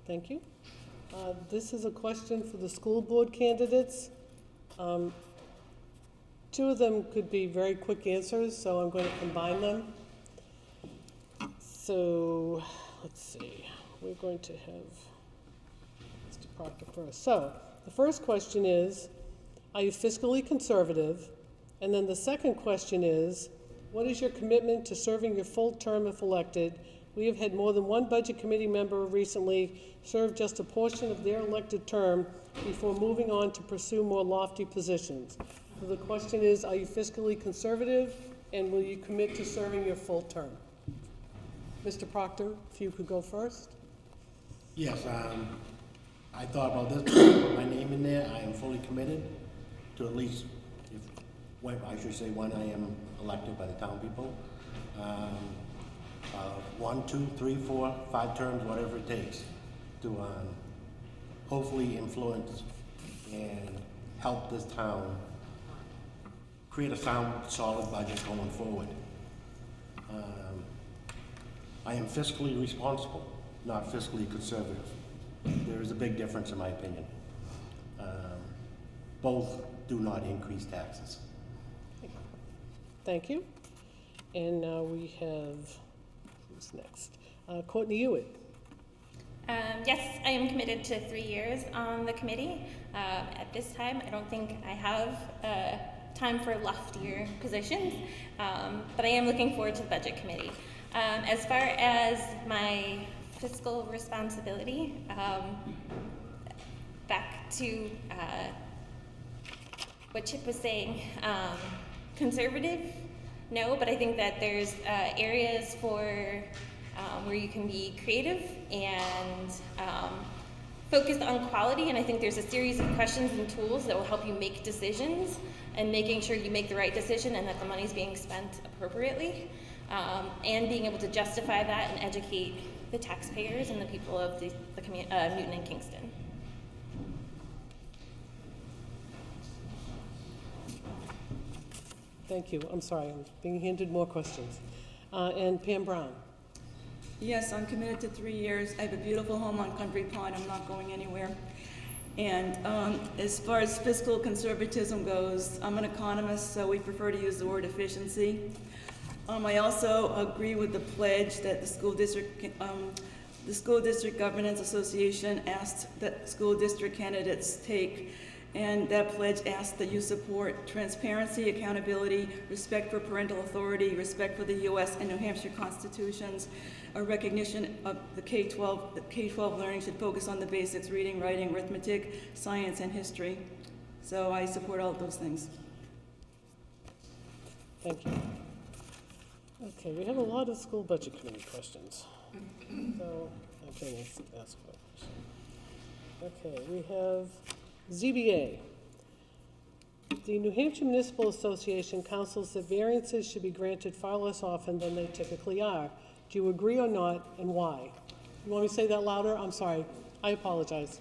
Thank you. This is a question for the school board candidates. Two of them could be very quick answers, so I'm going to combine them. So, let's see. We're going to have Mr. Proctor first. So, the first question is, are you fiscally conservative? And then the second question is, what is your commitment to serving your full term if elected? We have had more than one budget committee member recently serve just a portion of their elected term before moving on to pursue more lofty positions. So the question is, are you fiscally conservative, and will you commit to serving your full term? Mr. Proctor, if you could go first. Yes, I thought about this, put my name in there. I am fully committed to at least, when I am elected by the town people. 1, 2, 3, 4, 5 terms, whatever it takes to hopefully influence and help this town create a sound, solid budget going forward. I am fiscally responsible, not fiscally conservative. There is a big difference in my opinion. Both do not increase taxes. Thank you. And now we have, who's next? Courtney Hewitt. Yes, I am committed to 3 years on the committee. At this time, I don't think I have time for loftier positions, but I am looking forward to the budget committee. As far as my fiscal responsibility, back to what Chip was saying, conservative, no, but I think that there's areas for where you can be creative and focused on quality, and I think there's a series of questions and tools that will help you make decisions and making sure you make the right decision and that the money's being spent appropriately, and being able to justify that and educate the taxpayers and the people of the Newton and Kingston. Thank you. I'm sorry, I'm being handed more questions. And Pam Brown. Yes, I'm committed to 3 years. I have a beautiful home on Country Pond. I'm not going anywhere. And as far as fiscal conservatism goes, I'm an economist, so we prefer to use the word efficiency. I also agree with the pledge that the School District Governance Association asked that school district candidates take. And that pledge asks that you support transparency, accountability, respect for parental authority, respect for the U.S. and New Hampshire constitutions, a recognition of the K-12 learning should focus on the basics, reading, writing, arithmetic, science, and history. So I support all of those things. Thank you. Okay, we have a lot of school budget committee questions. So, okay, let's ask a question. Okay, we have ZBA. The New Hampshire Municipal Association counsels that variances should be granted far less often than they typically are. Do you agree or not, and why? You want me to say that louder? I'm sorry. I apologize.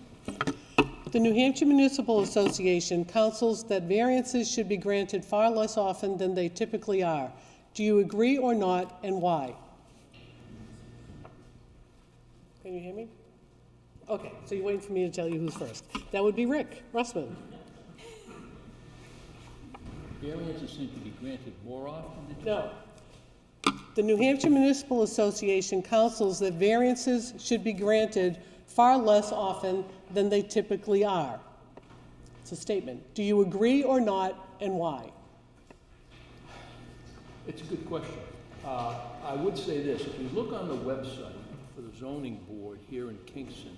The New Hampshire Municipal Association counsels that variances should be granted far less often than they typically are. Do you agree or not, and why? Can you hear me? Okay, so you're waiting for me to tell you who's first. That would be Rick Russman. Variances seem to be granted more often than No. The New Hampshire Municipal Association counsels that variances should be granted far less often than they typically are. It's a statement. Do you agree or not, and why? It's a good question. I would say this, if you look on the website for the zoning board here in Kingston,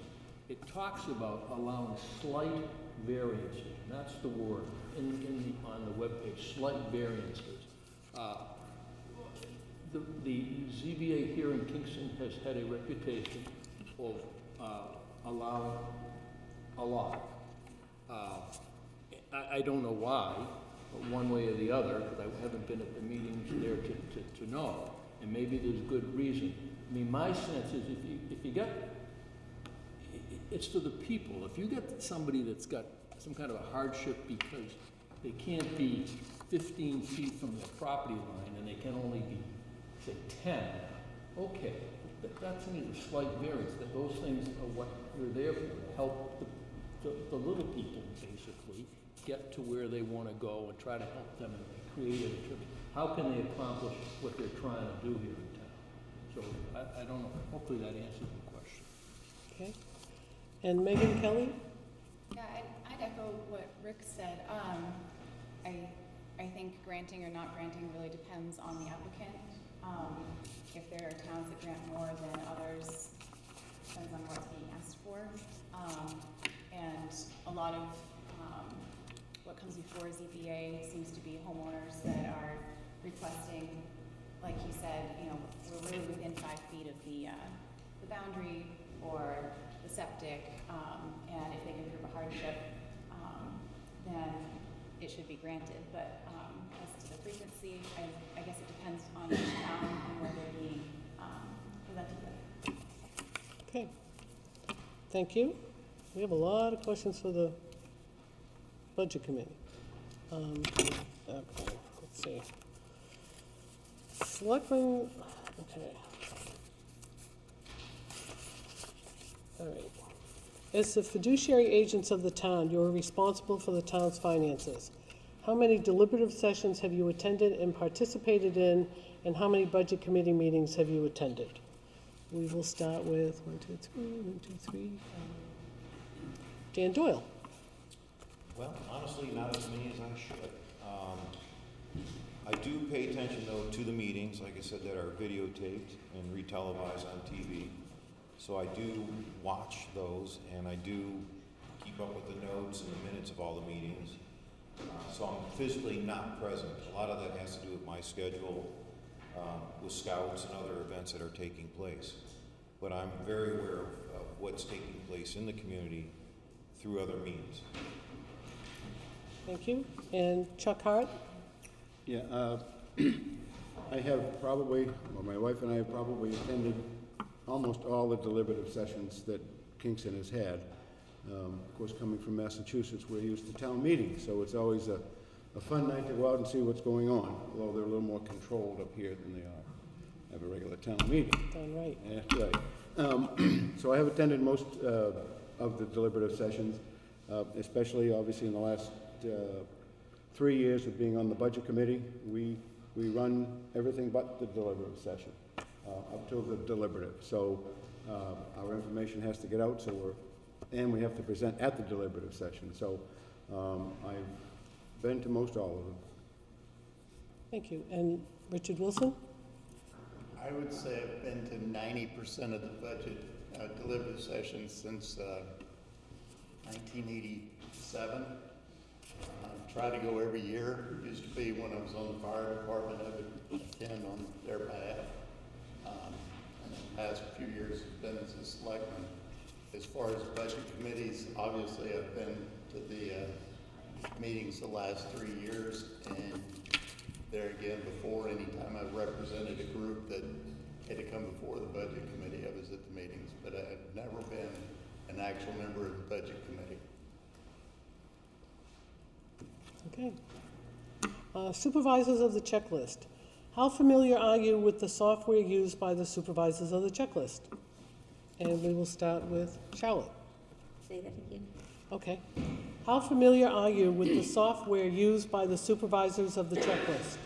it talks about allowing slight variances, and that's the word on the webpage, slight variances. The ZBA here in Kingston has had a reputation of allowing a lot. I don't know why, but one way or the other, because I haven't been at the meetings there to know, and maybe there's good reason. I mean, my sense is if you get, it's to the people. If you get somebody that's got some kind of a hardship because they can't be 15 feet from their property line and they can only be, say, 10, okay, that's a slight variance. That those things are what they're there for, to help the little people, basically, get to where they want to go and try to help them and create a trip. How can they accomplish what they're trying to do here in town? So I don't know. Hopefully that answers the question. Okay. And Megan Kelly? Yeah, I'd echo what Rick said. I think granting or not granting really depends on the applicant. If there are towns that grant more than others, depends on what's being asked for. And a lot of what comes before ZBA seems to be homeowners that are requesting, like you said, we're really within 5 feet of the boundary or the septic, and if they can prove a hardship, then it should be granted. But as to the frequency, I guess it depends on each town and where they're being presented with. Okay. Thank you. We have a lot of questions for the Budget Committee. Okay, let's see. Selectmen, okay. All right. As the fiduciary agents of the town, you are responsible for the town's finances. How many deliberative sessions have you attended and participated in, and how many budget committee meetings have you attended? We will start with 1, 2, 3. Dan Doyle. Well, honestly, not as many as I should. I I do pay attention though to the meetings, like I said, that are videotaped and retelevised on TV. So I do watch those, and I do keep up with the notes and the minutes of all the meetings. So I'm physically not present. A lot of that has to do with my schedule with scouts and other events that are taking place. But I'm very aware of what's taking place in the community through other means. Thank you. And Chuck Hart? Yeah, I have probably, well, my wife and I have probably attended almost all the deliberative sessions that Kingston has had. Of course, coming from Massachusetts, we're used to town meetings, so it's always a fun night to go out and see what's going on, although they're a little more controlled up here than they are at a regular town meeting. Done right. Yeah, right. So I have attended most of the deliberative sessions, especially obviously in the last 3 years of being on the budget committee. We run everything but the deliberative session up till the deliberative. So our information has to get out, and we have to present at the deliberative session. So I've been to most all of them. Thank you. And Richard Wilson? I would say I've been to 90% of the budget deliberative sessions since 1987. Try to go every year. It used to be when I was on the fire department, I would attend on their behalf. And the past few years have been as a selectman. As far as budget committees, obviously I've been to the meetings the last 3 years, and there again, before, anytime I've represented a group that had to come before the budget committee, I was at the meetings, but I have never been an actual member of the budget committee. Okay. Supervisors of the checklist. How familiar are you with the software used by the supervisors of the checklist? And we will start with Charlotte. Say that again. Okay. How familiar are you with the software used by the supervisors of the checklist?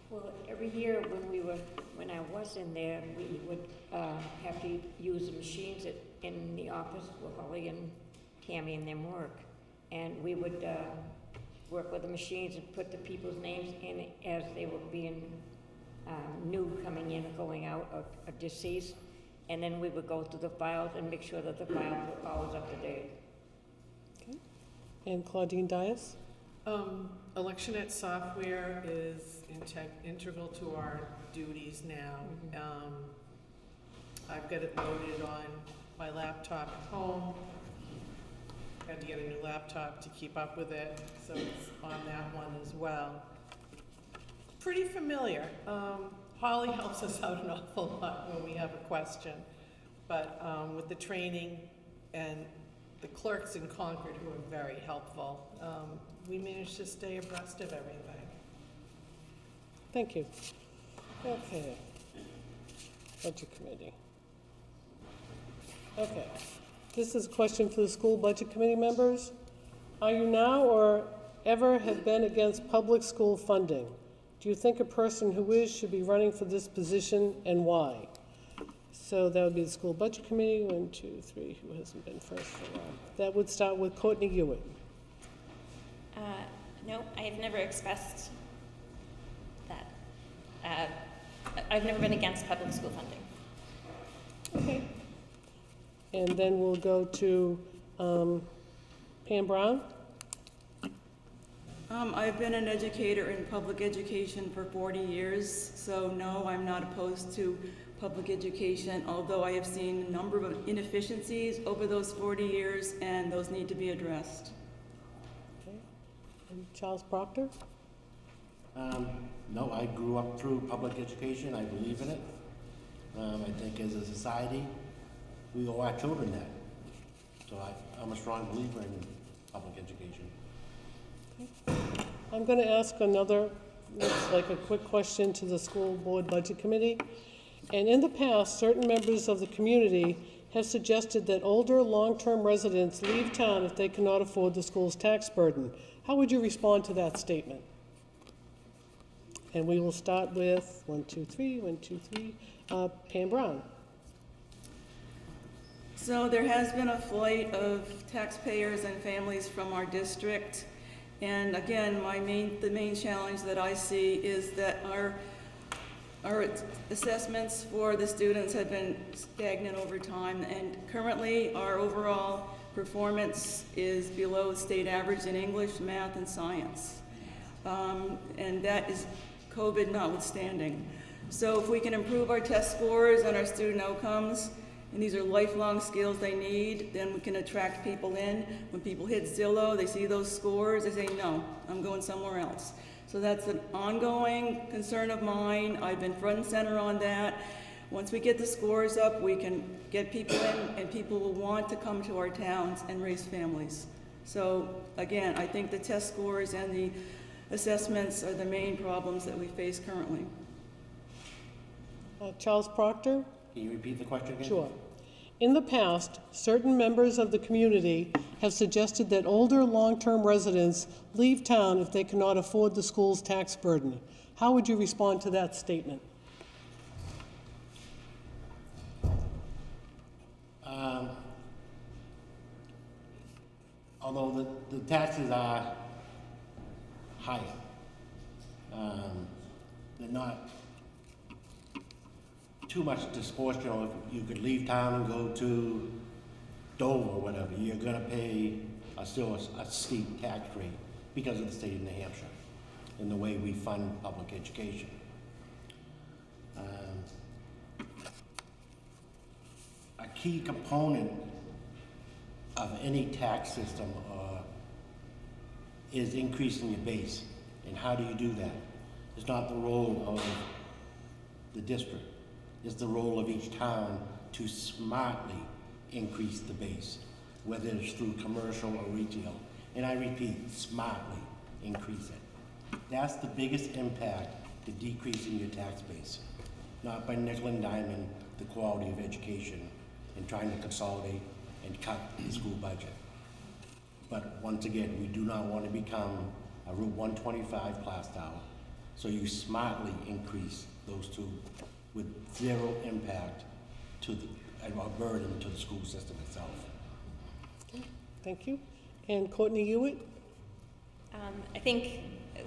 Well, every year when I was in there, we would have to use the machines in the office where Holly and Tammy and them work. And we would work with the machines and put the people's names in as they were being new coming in or going out or deceased. And then we would go through the files and make sure that the files were always up to date. Okay. And Claudine Dias? ElectionNet software is integral to our duties now. I've got it loaded on my laptop at home. Had to get a new laptop to keep up with it, so it's on that one as well. Pretty familiar. Holly helps us out an awful lot when we have a question, but with the training and the clerks in Concord who are very helpful, we managed to stay abreast of everything. Thank you. Okay. Budget committee. Okay. This is a question for the school budget committee members. Are you now or ever have been against public school funding? Do you think a person who is should be running for this position, and why? So that would be the school budget committee. 1, 2, 3. Who hasn't been first for a while? That would start with Courtney Hewitt. No, I have never expressed that. I've never been against public school funding. Okay. And then we'll go to Pam Brown. I've been an educator in public education for 40 years, so no, I'm not opposed to public education, although I have seen a number of inefficiencies over those 40 years, and those need to be addressed. Okay. And Charles Proctor? No, I grew up through public education. I believe in it. I think as a society, we owe our children that. So I'm a strong believer in public education. Okay. I'm going to ask another, looks like a quick question to the school board budget committee. And in the past, certain members of the community have suggested that older long-term residents leave town if they cannot afford the school's tax burden. How would you respond to that statement? And we will start with 1, 2, 3, 1, 2, 3. Pam Brown. So there has been a flight of taxpayers and families from our district, And again, the main challenge that I see is that our assessments for the students have been stagnant over time, and currently our overall performance is below state average in English, math, and science. And that is COVID notwithstanding. So if we can improve our test scores and our student outcomes, and these are lifelong skills they need, then we can attract people in. When people hit Zillow, they see those scores, they say, no, I'm going somewhere else. So that's an ongoing concern of mine. I've been front and center on that. Once we get the scores up, we can get people in, and people will want to come to our towns and raise families. So again, I think the test scores and the assessments are the main problems that we face currently. Charles Proctor? Can you repeat the question again? Sure. In the past, certain members of the community have suggested that older long-term residents leave town if they cannot afford the school's tax burden. How would you respond to that statement? Although the taxes are higher, they're not too much disproportional. If you could leave town and go to Dover or whatever, you're gonna pay still a steep tax rate because of the state of New Hampshire and the way we fund public education. A key component of any tax system is increasing your base. And how do you do that? It's not the role of the district. It's the role of each town to smartly increase the base, whether it's through commercial or retail. And I repeat, smartly increase it. That's the biggest impact to decreasing your tax base, not by nickel and diming the quality of education and trying to consolidate and cut the school budget. But once again, we do not want to become a Route 125 Plastow, so you smartly increase those two with zero impact to a burden to the school system itself. Okay, thank you. And Courtney Hewitt? I think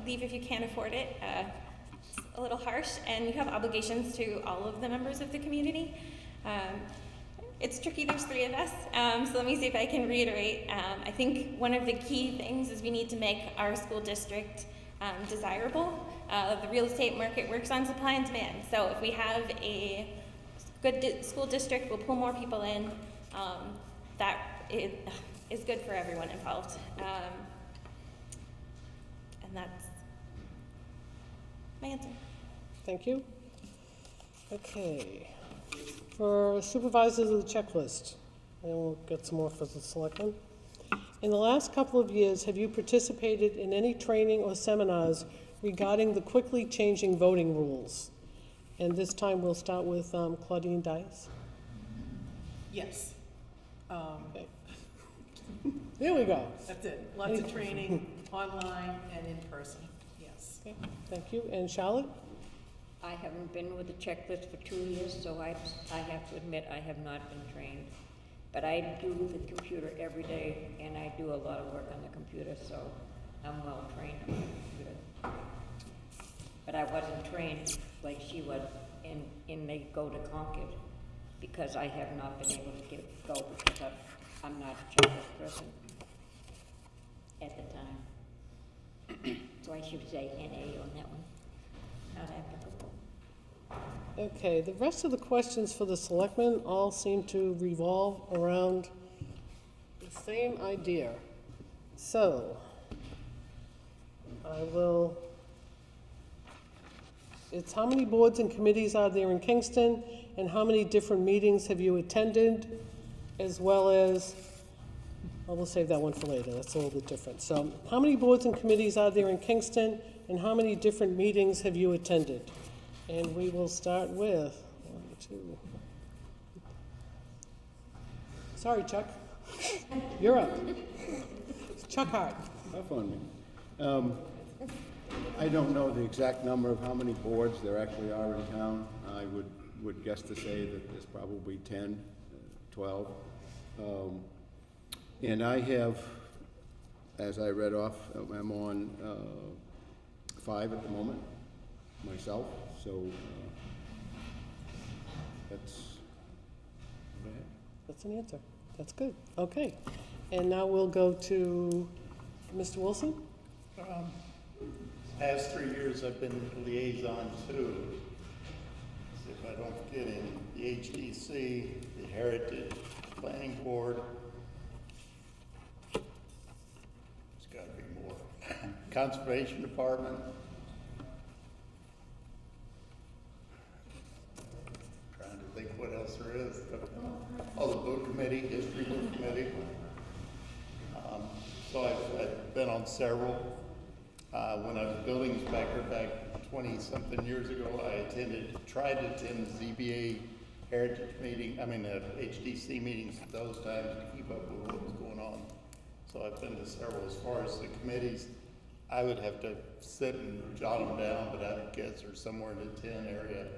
leave if you can't afford it. It's a little harsh, and you have obligations to all of the members of the community. It's tricky, there's three of us, so let me see if I can reiterate. I think one of the key things is we need to make our school district desirable. The real estate market works on supply and demand, so if we have a good school district, we'll pull more people in. That is good for everyone involved. And that's my answer. Thank you. Okay. For supervisors of the checklist, and we'll get some more for the selectmen. In the last couple of years, have you participated in any training or seminars regarding the quickly changing voting rules? And this time we'll start with Claudine Dice. Yes. Okay. There we go. That's it. Lots of training, online and in person, yes. Okay, thank you. And Charlotte? I haven't been with the checklist for 2 years, so I have to admit I have not been trained. But I do the computer every day, and I do a lot of work on the computer, so I'm well trained on the computer. But I wasn't trained like she was in the Go to Concord, because I have not been able to go because I'm not a checklist person at the time. So I should say NA on that one, not applicable. Okay, the rest of the questions for the selectmen all seem to revolve around the same idea. So, it's how many boards and committees are there in Kingston, and how many different meetings have you attended, as well as, well, we'll save that one for later, that's a little bit different. So, how many boards and committees are there in Kingston, and how many different meetings have you attended? And we will start with 1, 2. Sorry, Chuck. You're up. Chuck Hart. Tough on me. I don't know the exact number of how many boards there actually are in town. I would guess to say that there's probably 10, 12. And I have as I read off, I'm on 5 at the moment, myself, so that's what I have. That's an answer. That's good. Okay. And now we'll go to Mr. Wilson. Past 3 years, I've been liaison too. If I don't get in the HDC, the Heritage Planning Board, there's got to be more. Conservation Department. Trying to think what else there is. Oh, the Book Committee, History Book Committee. So I've been on several. When I was building inspector back 20-something years ago, I tried to attend the ZBA heritage meeting, HDC meetings at those times to keep up with what was going on. So I've been to several. As far as the committees, I would have to sit and jot them down, but I would guess there's somewhere in the 10 area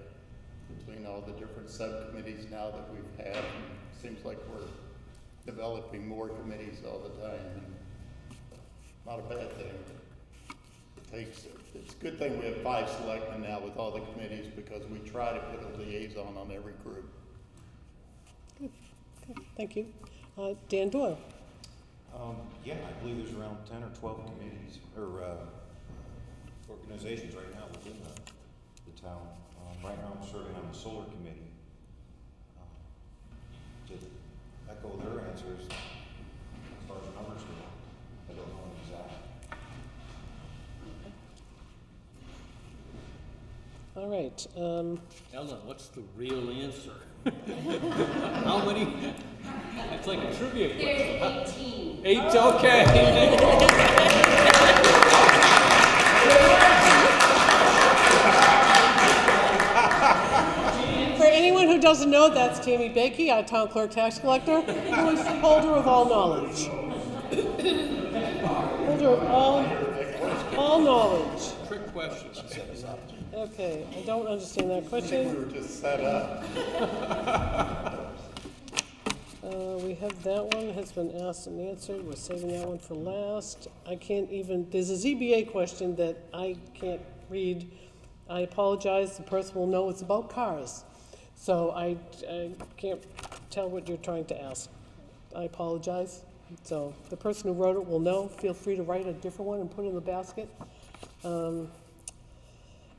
between all the different subcommittees now that we've had. It seems like we're developing more committees all the time. And not a bad thing. It's a good thing we have 5 selectmen now with all the committees because we try to put a liaison on every group. Good. Good. Thank you. Dan Doyle. Yeah, I believe there's around 10 or 12 committees or organizations right now within the town. Right now I'm serving on the solar committee. To echo their answers, as far as numbers go, I don't know exactly. All right. Ellen, what's the real answer? How many? It's like a trivia question. There's 18. 8, okay. For anyone who doesn't know, that's Tammy Bakey, our town clerk tax collector, who is the holder of all knowledge. Holder of all knowledge. Trick questions. Okay, I don't understand that question. We were just set up. We have that one, has been asked and answered. We're saving that one for last. I can't even, there's a ZBA question that I can't read. I apologize, the person will know it's about cars. So I can't tell what you're trying to ask. I apologize. So the person who wrote it will know. Feel free to write a different one and put it in the basket.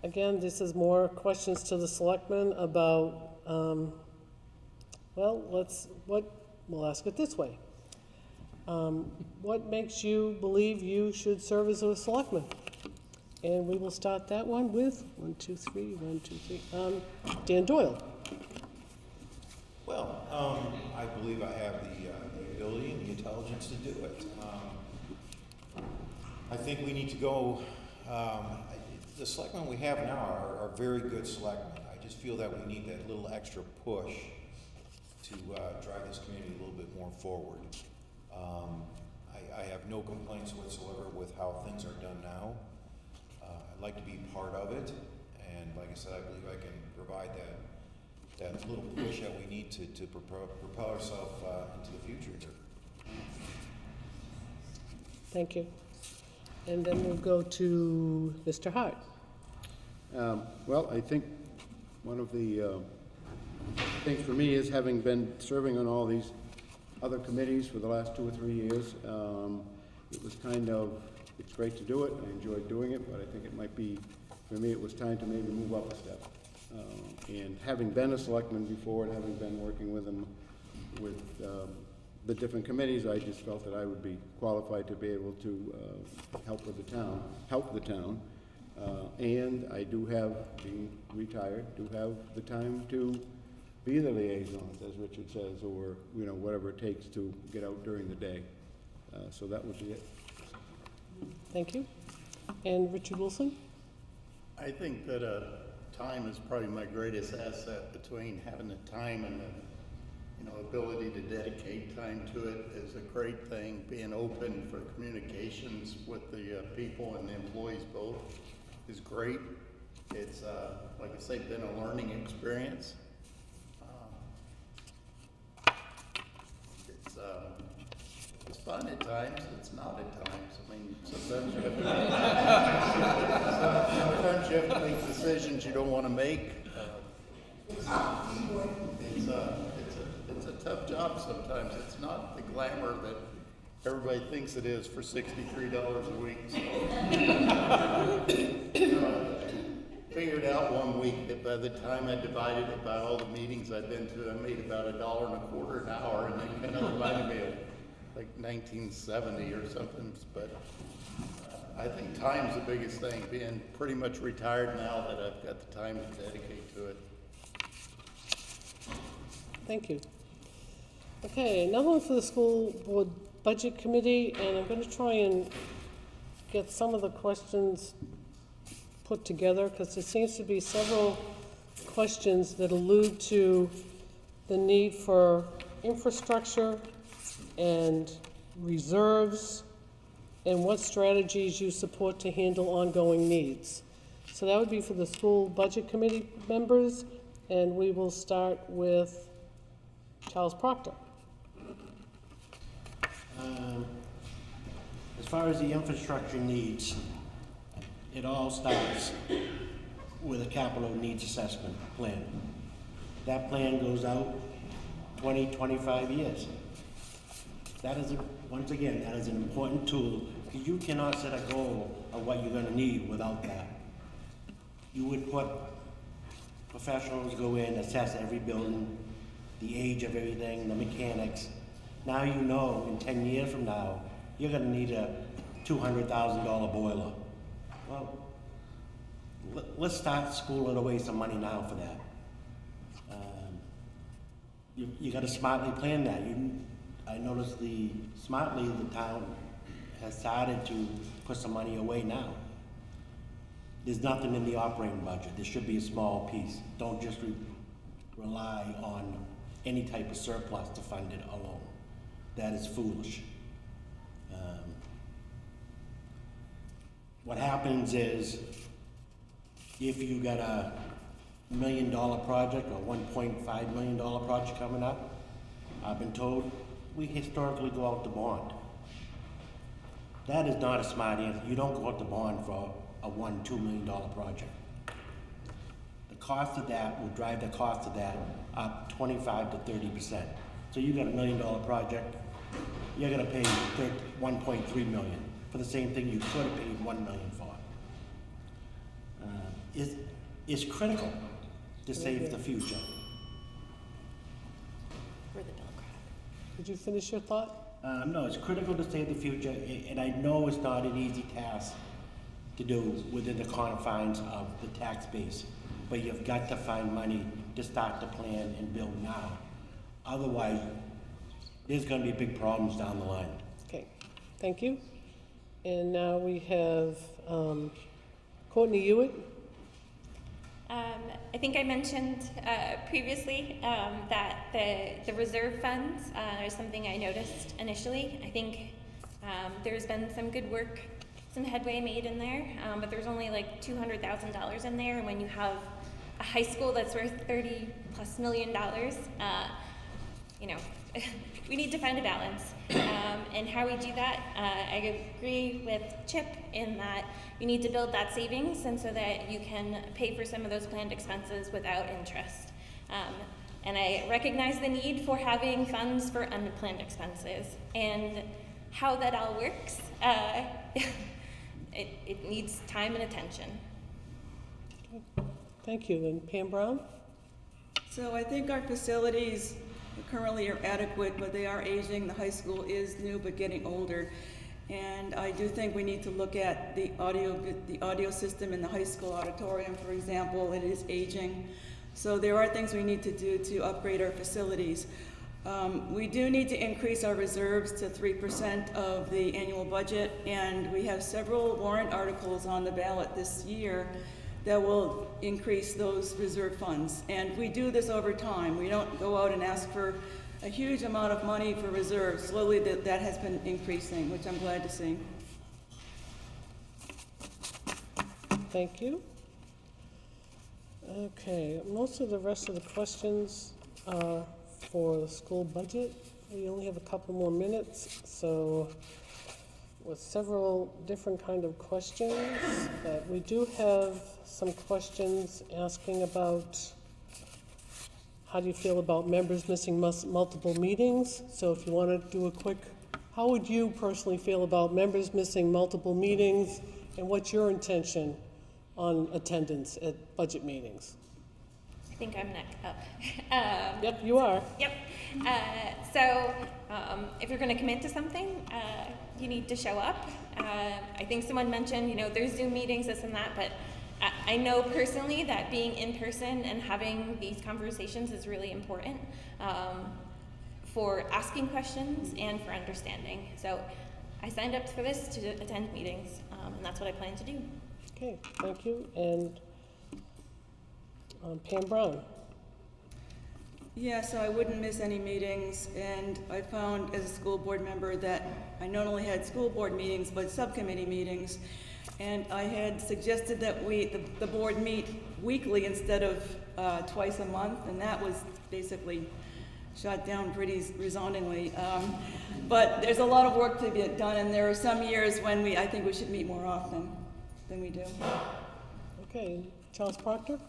Again, this is more questions to the selectmen about, we'll ask it this way. What makes you believe you should serve as a selectman? And we will start that one with 1, 2, 3. Dan Doyle. Well, I believe I have the ability and the intelligence to do it. I think we need to go, the selectmen we have now are very good selectmen. I just feel that we need that little extra push to drive this community a little bit more forward. I have no complaints whatsoever with how things are done now. I'd like to be part of it, and like I said, I believe I can provide that little push that we need to propel ourselves into the future. Thank you. And then we'll go to Mr. Hart. Well, I think one of the things for me is having been serving on all these other committees for the last 2 or 3 years, it was kind of, it's great to do it, I enjoyed doing it, but I think it might be, for me, it was time to maybe move up a step. And having been a selectman before and having been working with them, with the different committees, I just felt that I would be qualified to be able to help the town. And I do have, being retired, do have the time to be the liaisons, as Richard says, or, whatever it takes to get out during the day. So that would be it. Thank you. And Richard Wilson? I think that time is probably my greatest asset. Between having the time and the ability to dedicate time to it is a great thing. Being open for communications with the people and the employees both is great. It's, like I say, been a learning experience. It's fun at times, it's not at times. I mean, sometimes you have to make decisions you don't want to make. It's a tough job sometimes. It's not the glamour that everybody thinks it is for $63 a week. So, figured out one week that by the time I divided it by all the meetings I've been to, I made about $1.25 an hour, and it kind of reminded me of like 1970 or something. But I think time's the biggest thing. Being pretty much retired now, that I've got the time to dedicate to it. Thank you. Okay, another one for the school board budget committee, and I'm going to try and get some of the questions put together, because there seems to be several questions that allude to the need for infrastructure and reserves and what strategies you support to handle ongoing needs. So that would be for the school budget committee members, and we will start with Charles Proctor. As far as the infrastructure needs, it all starts with a capital needs assessment plan. That plan goes out 20, 25 years. That is, once again, that is an important tool, because you cannot set a goal of what you're gonna need without that. You would put professionals go in, assess every building, the age of everything, the mechanics. Now you know in 10 years from now, you're gonna need a $200,000 boiler. Well, let's start schooling away some money now for that. You gotta smartly plan that. I noticed smartly the town has started to put some money away now. There's nothing in the operating budget. There should be a small piece. Don't just rely on any type of surplus to fund it alone. That is foolish. What happens is, if you got a $1 million project or $1.5 million project coming up, I've been told we historically go out to bond. That is not a smart answer. You don't go out to bond for a $1-2 million project. The cost of that will drive the cost of that up 25 to 30%. So you got a $1 million project, you're gonna pay $1.3 million for the same thing you could have paid $1 million for. It's critical to save the future. For the Democrat. Did you finish your thought? No, it's critical to save the future, and I know it's not an easy task to do within the confines of the tax base, but you've got to find money to start to plan and build now. Otherwise, there's going to be big problems down the line. Okay, thank you. And now we have Courtney Hewitt. I think I mentioned previously that the reserve funds is something I noticed initially. I think there's been some good work, some headway made in there, but there's only like $200,000 in there, and when you have a high school that's worth $30+ million, you know, we need to find a balance. And how we do that, I agree with Chip in that you need to build that savings, and so that you can pay for some of those planned expenses without interest. And I recognize the need for having funds for unplanned expenses, and how that all works, it needs time and attention. Thank you. And Pam Brown? So I think our facilities currently are adequate, but they are aging. The high school is new but getting older. And I do think we need to look at the audio system in the high school auditorium, for example. It is aging. So there are things we need to do to upgrade our facilities. We do need to increase our reserves to 3% of the annual budget, and we have several warrant articles on the ballot this year that will increase those reserve funds. And we do this over time. We don't go out and ask for a huge amount of money for reserves. Slowly that has been increasing, which I'm glad to see. Thank you. Okay, most of the rest of the questions are for the school budget we only have a couple more minutes, so with several different kind of questions, but we do have some questions asking about how do you feel about members missing multiple meetings? So if you want to do a quick, how would you personally feel about members missing multiple meetings, and what's your intention on attendance at budget meetings? I think I'm next up. Yep, you are. Yep. If you're going to commit to something, you need to show up. I think someone mentioned, there's Zoom meetings, this and that, but I know personally that being in person and having these conversations is really important for asking questions and for understanding. So I signed up for this to attend meetings, and that's what I plan to do. Okay, thank you. And Pam Brown. Yeah, so I wouldn't miss any meetings, and I found as a school board member that I not only had school board meetings, but subcommittee meetings. And I had suggested that the board meet weekly instead of twice a month, and that was basically shot down pretty resoundingly. But there's a lot of work to get done, and there are some years when I think we should meet more often than we do. Okay, Charles Proctor?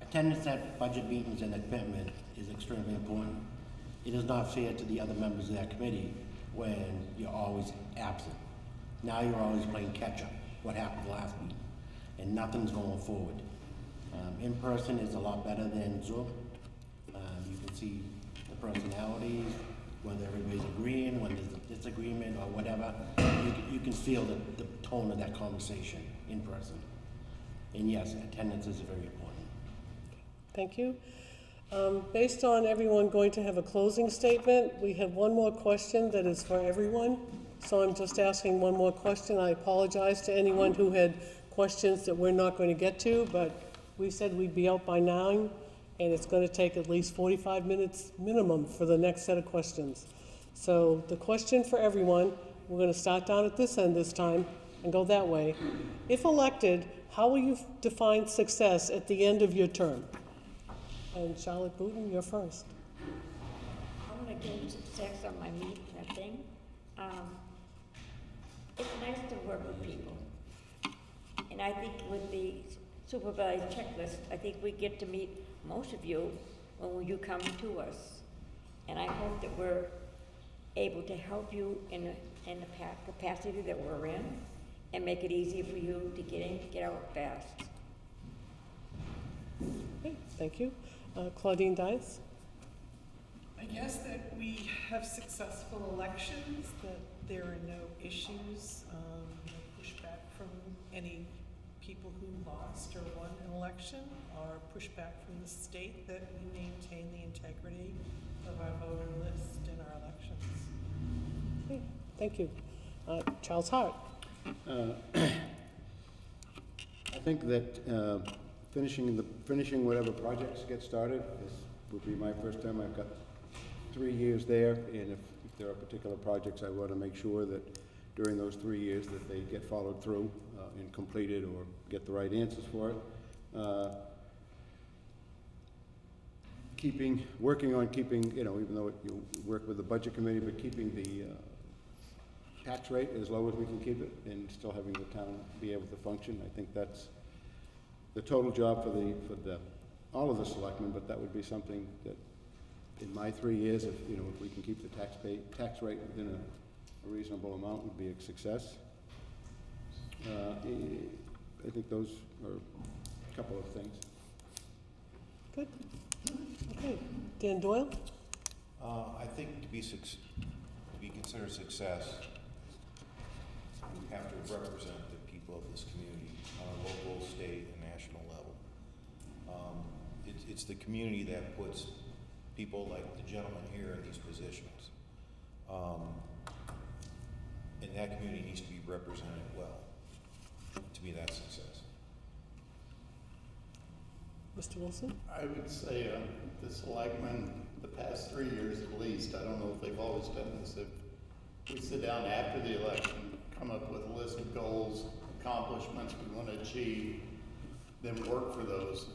Attendance at budget meetings and equipment is extremely important. It is not fair to the other members of that committee when you're always absent. Now you're always playing catch-up, what happened last week, and nothing's going forward. In person is a lot better than Zoom. You can see the personalities, whether everybody's agreeing, when there's a disagreement or whatever. You can feel the tone of that conversation in person. And yes, attendance is very important. Thank you. Based on everyone going to have a closing statement, we have one more question that is for everyone. So I'm just asking one more question. I apologize to anyone who had questions that we're not going to get to, but we said we'd be out by 9, and it's going to take at least 45 minutes minimum for the next set of questions. So the question for everyone, we're going to start down at this end this time and go that way. If elected, how will you define success at the end of your term? And Charlotte Booten, you're first. I want to gain success on my meat and thing. It's nice to work with people. And I think with the supervised checklist, I think we get to meet most of you when you come to us. And I hope that we're able to help you in the capacity that we're in and make it easier for you to get in, get out fast. Okay, thank you. Claudine Dice? I guess that we have successful elections, that there are no issues, no pushback from any people who lost or won an election, or pushback from the state, that we maintain the integrity of our voter list in our elections. Okay, thank you. Charles Hart? I think that finishing whatever projects get started would be my first time. I've got 3 years there, and if there are particular projects, I want to make sure that during those 3 years that they get followed through and completed, or get the right answers for it. Working on keeping, even though you work with the budget committee, but keeping the tax rate as low as we can keep it, and still having the town be able to function. I think that's the total job for all of the selectmen, but that would be something that in my 3 years, if we can keep the tax rate within a reasonable amount, would be a success. I think those are a couple of things. Good. Okay. Dan Doyle? I think to be considered success, we have to represent the people of this community on a local, state, and national level. It's the community that puts people like the gentleman here in these positions. And that community needs to be represented well to be that success. Mr. Wilson? I would say the selectmen, the past 3 years at least, I don't know if they've always done this, if we sit down after the election, come up with a list of goals, accomplishments we want to achieve, then work for those.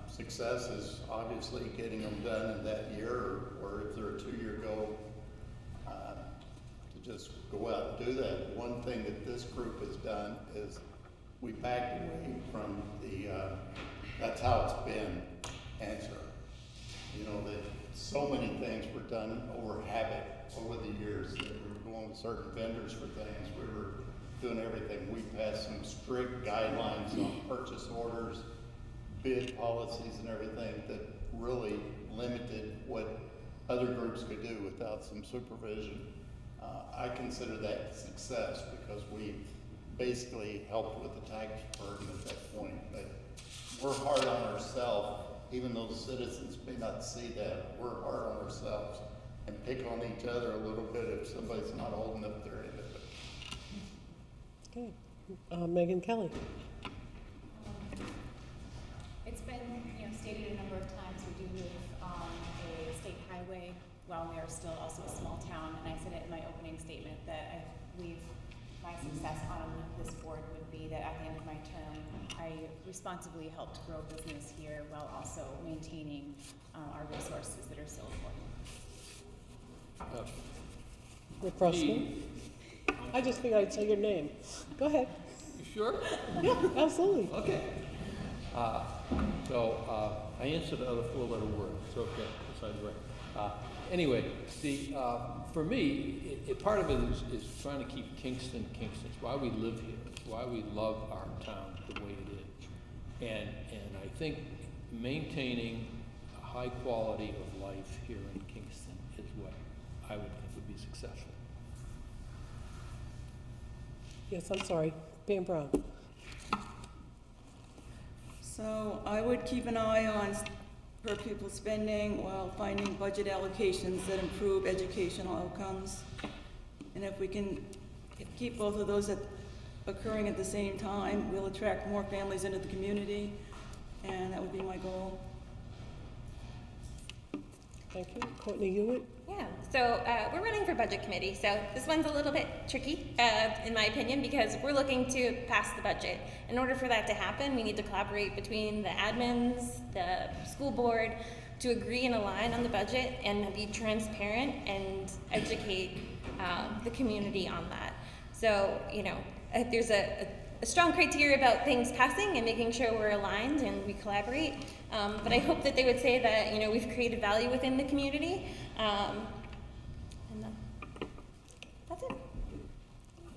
Success is obviously getting them done in that year, or if they're a 2-year goal, to just go out and do that. One thing that this group has done is we backed away from the, that's how it's been answer. You know, that so many things were done over habit over the years, that we were going with certain vendors for things. We were doing everything. We passed some strict guidelines on purchase orders, bid policies and everything that really limited what other groups could do without some supervision. I consider that success because we basically helped with the tax burden at that point. But we're hard on ourselves, even though the citizens may not see that. We're hard on ourselves and pick on each other a little bit if somebody's not holding up their end of it. Okay. Megan Kelly. It's been, stated a number of times, we do live on a state highway while we are still also a small town, and I said it in my opening statement that I believe my success on this board would be that at the end of my term, I responsibly helped grow business here while also maintaining our resources that are so important. Rick Russell. I just figured I'd say your name. Go ahead. You sure? Yeah, absolutely. Okay. I answered the other 4-letter word. It's okay. Besides right. Anyway, for me, part of it is trying to keep Kingston. It's why we live here. It's why we love our town the way it is. And I think maintaining a high quality of life here in Kingston is what I would think would be successful. Yes, I'm sorry. Pam Brown. So I would keep an eye on per pupil spending while finding budget allocations that improve educational outcomes. And if we can keep both of those occurring at the same time, we'll attract more families into the community, and that would be my goal. Thank you. Courtney Hewitt. Yeah, so we're running for budget committee, so this one's a little bit tricky, in my opinion, because we're looking to pass the budget. In order for that to happen, we need to collaborate between the admins, the school board, to agree and align on the budget and be transparent and educate the community on that. So, there's a strong criteria about things passing and making sure we're aligned and we collaborate. But I hope that they would say that, we've created value within the community. And that's it.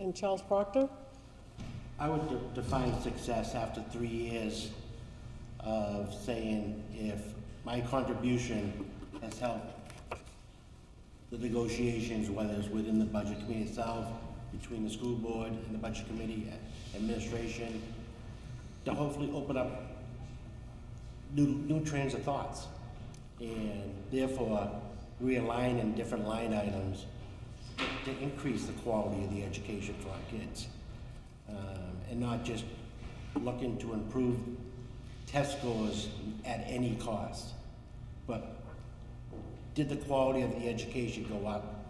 And Charles Proctor? I would define success after 3 years of saying if my contribution has helped the negotiations, whether it's within the budget committee itself, between the school board and the budget committee administration, to hopefully open up new trains of thoughts, and therefore realign in different line items to increase the quality of the education for our kids, and not just looking to improve test scores at any cost, but did the quality of the education go up,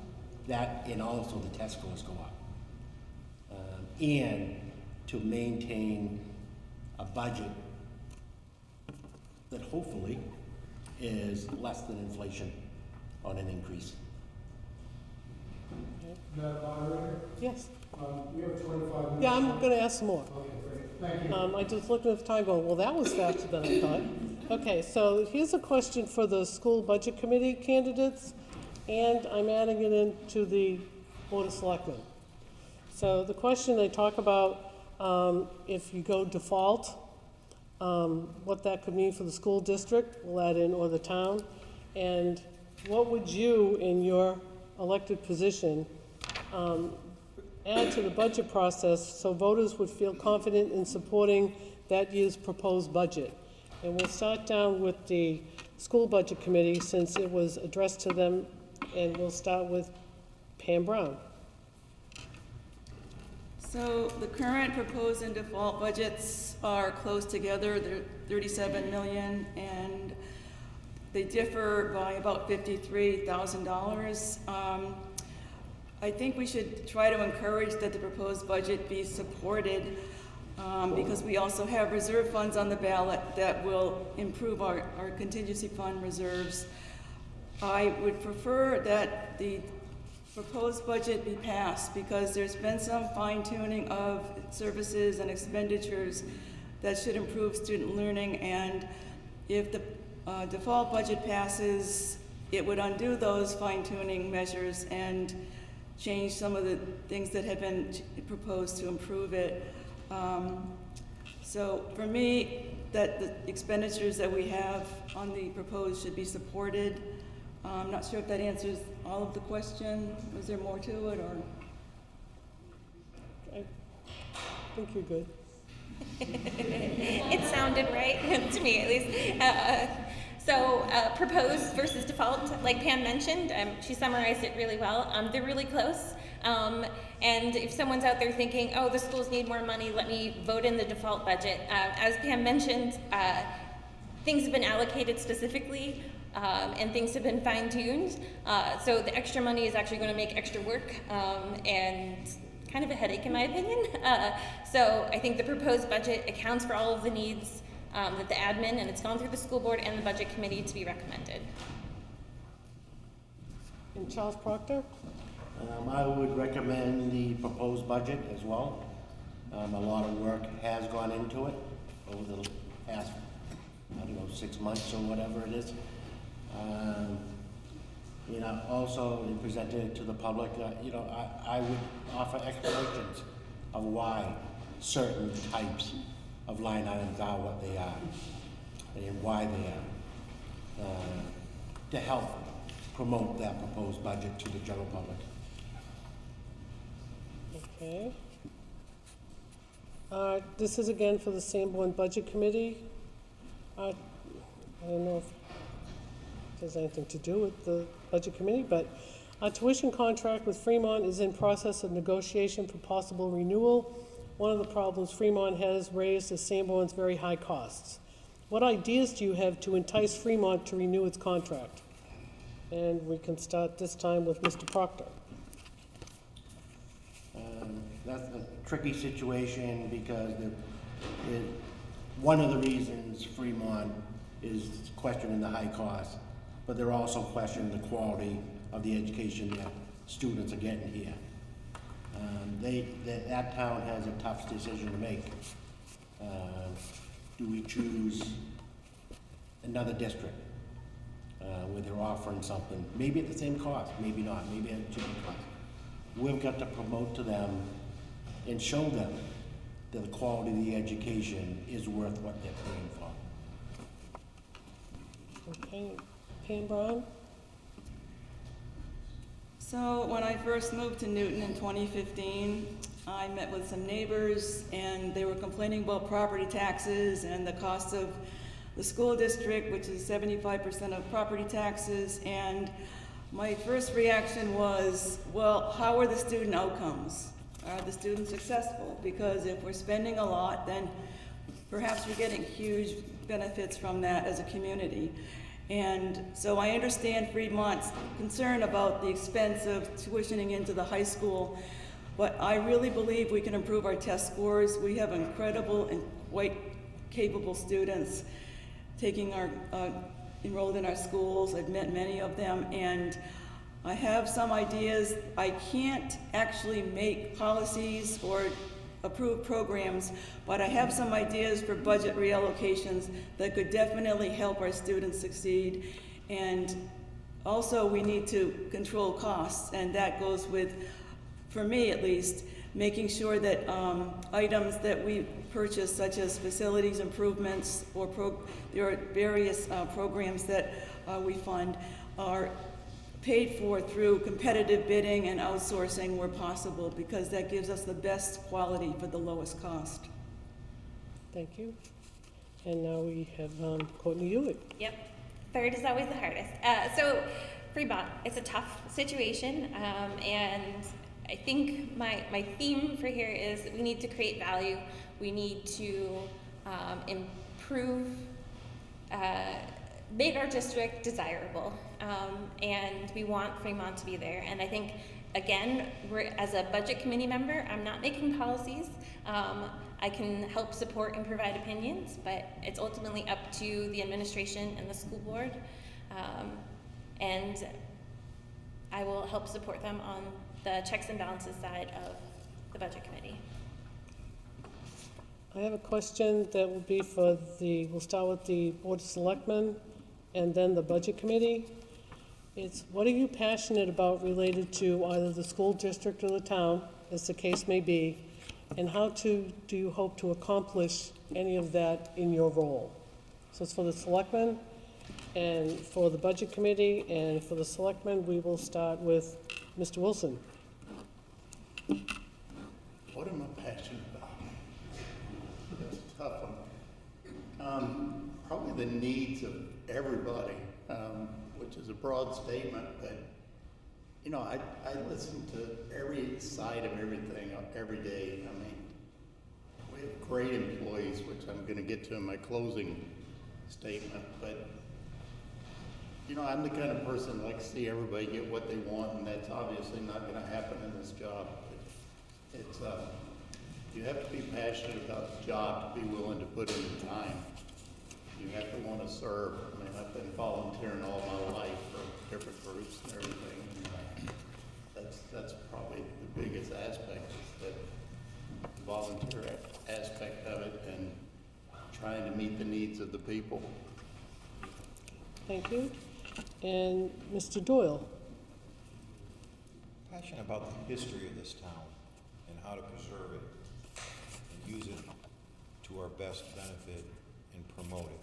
that and also the test scores go up, and to maintain a budget that hopefully is less than inflation on an increase. Madam Moderator, Yes. we have 25 minutes. Yeah, I'm going to ask some more. Okay, great. Thank you. I just looked at the time going, well, that was faster than I thought. Okay, so here's a question for the school budget committee candidates, and I'm adding it into the Board of Selectmen. So the question they talk about, if you go default, what that could mean for the school district, we'll add in, or the town, and what would you, in your elected position, add to the budget process so voters would feel confident in supporting that year's proposed budget? And we'll start down with the school budget committee since it was addressed to them, and we'll start with Pam Brown. So the current proposed and default budgets are close together. They're 37 million, and they differ by about $53,000. I think we should try to encourage that the proposed budget be supported. because we also have reserve funds on the ballot that will improve our contingency fund reserves. I would prefer that the proposed budget be passed because there's been some fine-tuning of services and expenditures that should improve student learning, and if the default budget passes, it would undo those fine-tuning measures and change some of the things that have been proposed to improve it. So for me, that the expenditures that we have on the proposed should be supported. I'm not sure if that answers all of the question. Was there more to it, or? I think you're good. It sounded right, to me at least. So proposed versus default, like Pam mentioned, she summarized it really well. They're really close. And if someone's out there thinking, oh, the schools need more money, let me vote in the default budget. As Pam mentioned, things have been allocated specifically and things have been fine-tuned. So the extra money is actually going to make extra work and kind of a headache in my opinion. So I think the proposed budget accounts for all of the needs that the admin, and it's gone through the school board and the budget committee to be recommended. And Charles Proctor? I would recommend the proposed budget as well. A lot of work has gone into it over the past, 6 months or whatever it is. Also presented it to the public. I would offer explanations of why certain types of line items are what they are and why they are, to help promote that proposed budget to the general public. Okay. This is again for the Sanborn Budget Committee. I don't know if it has anything to do with the Budget Committee, but our tuition contract with Fremont is in process of negotiation for possible renewal. One of the problems Fremont has raised is Sanborn's very high costs. What ideas do you have to entice Fremont to renew its contract? And we can start this time with Mr. Proctor. That's a tricky situation because one of the reasons Fremont is questioning the high cost, but they're also questioning the quality of the education that students are getting here. That town has a tough decision to make. Do we choose another district where they're offering something, maybe at the same cost, maybe not, maybe at a cheaper cost? We've got to promote to them and show them that the quality of the education is worth what they're paying for. Okay, Pam Brown? So when I first moved to Newton in 2015, I met with some neighbors and they were complaining about property taxes and the cost of the school district, which is 75% of property taxes. And my first reaction was, well, how are the student outcomes? Are the students successful? Because if we're spending a lot, then perhaps we're getting huge benefits from that as a community. And so I understand Fremont's concern about the expense of tuitioning into the high school, but I really believe we can improve our test scores. We have incredible and quite capable students enrolled in our schools. I've met many of them, and I have some ideas. I can't actually make policies or approve programs, but I have some ideas for budget reallocations that could definitely help our students succeed. And also we need to control costs, and that goes with, for me at least, making sure that items that we purchase, such as facilities improvements, or there are various programs that we fund, are paid for through competitive bidding and outsourcing where possible, because that gives us the best quality for the lowest cost. Thank you. And now we have Courtney Hewitt. Yep, third is always the hardest. So Fremont, it's a tough situation, and I think my theme for here is we need to create value. We need to improve, make our district desirable, and we want Fremont to be there. And I think, again, as a budget committee member, I'm not making policies. I can help support and provide opinions, but it's ultimately up to the administration and the school board. And I will help support them on the checks and balances side of the budget committee. I have a question that will be for we'll start with the Board of Selectmen and then the Budget Committee. It's, what are you passionate about related to either the school district or the town, as the case may be, and how do you hope to accomplish any of that in your role? So it's for the Selectmen and for the Budget Committee, and for the Selectmen, we will start with Mr. Wilson. What am I passionate about? That's a tough one. Probably the needs of everybody, which is a broad statement, but you know, I listen to every side of everything every day. I mean, we have great employees, which I'm going to get to in my closing statement, but you know, I'm the kind of person that likes to see everybody get what they want, and that's obviously not going to happen in this job. It's you have to be passionate about the job to be willing to put in the time. You have to want to serve. I mean, I've been volunteering all my life for different groups and everything. And that's probably the biggest aspect, is that volunteer aspect of it and trying to meet the needs of the people. Thank you. And Mr. Doyle. Passionate about the history of this town and how to preserve it and use it to our best benefit and promote it.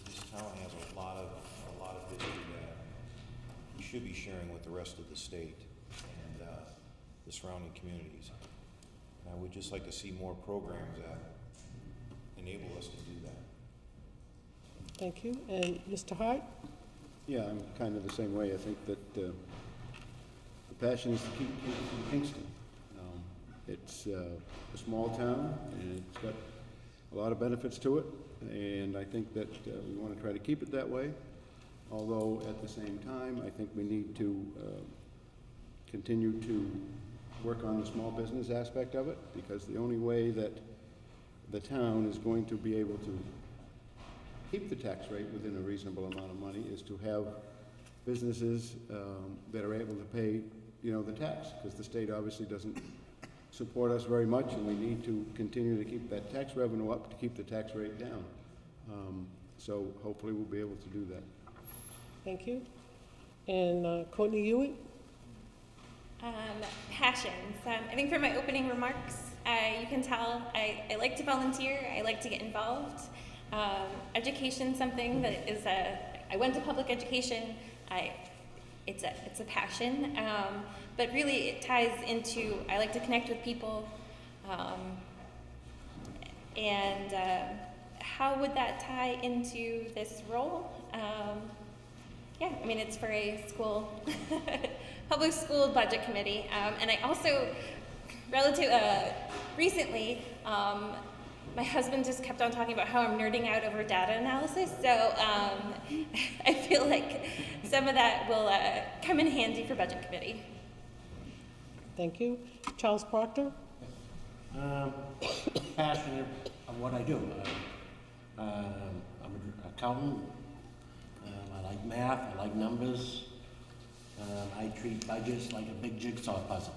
This town has a lot of history that we should be sharing with the rest of the state and the surrounding communities. And I would just like to see more programs that enable us to do that. Thank you. And Mr. Hart? Yeah, I'm kind of the same way. I think that the passion is to keep Kingston. It's a small town, and it's got a lot of benefits to it, and I think that we want to try to keep it that way. Although at the same time, I think we need to continue to work on the small business aspect of it, because the only way that the town is going to be able to keep the tax rate within a reasonable amount of money is to have businesses that are able to pay, the tax, because the state obviously doesn't support us very much, and we need to continue to keep that tax revenue up to keep the tax rate down. So hopefully we'll be able to do that. Thank you. And Courtney Hewitt? Passions. I think for my opening remarks, you can tell I like to volunteer, I like to get involved. Education, something that is I went to public education. It's a passion, but really it ties into, I like to connect with people, and how would that tie into this role? Yeah, I mean, it's for a school, public school budget committee, and I also, recently, my husband just kept on talking about how I'm nerding out over data analysis, so I feel like some of that will come in handy for budget committee. Thank you. Charles Proctor? Passionate of what I do. I'm an accountant. I like math, I like numbers. I treat budgets like a big jigsaw puzzle.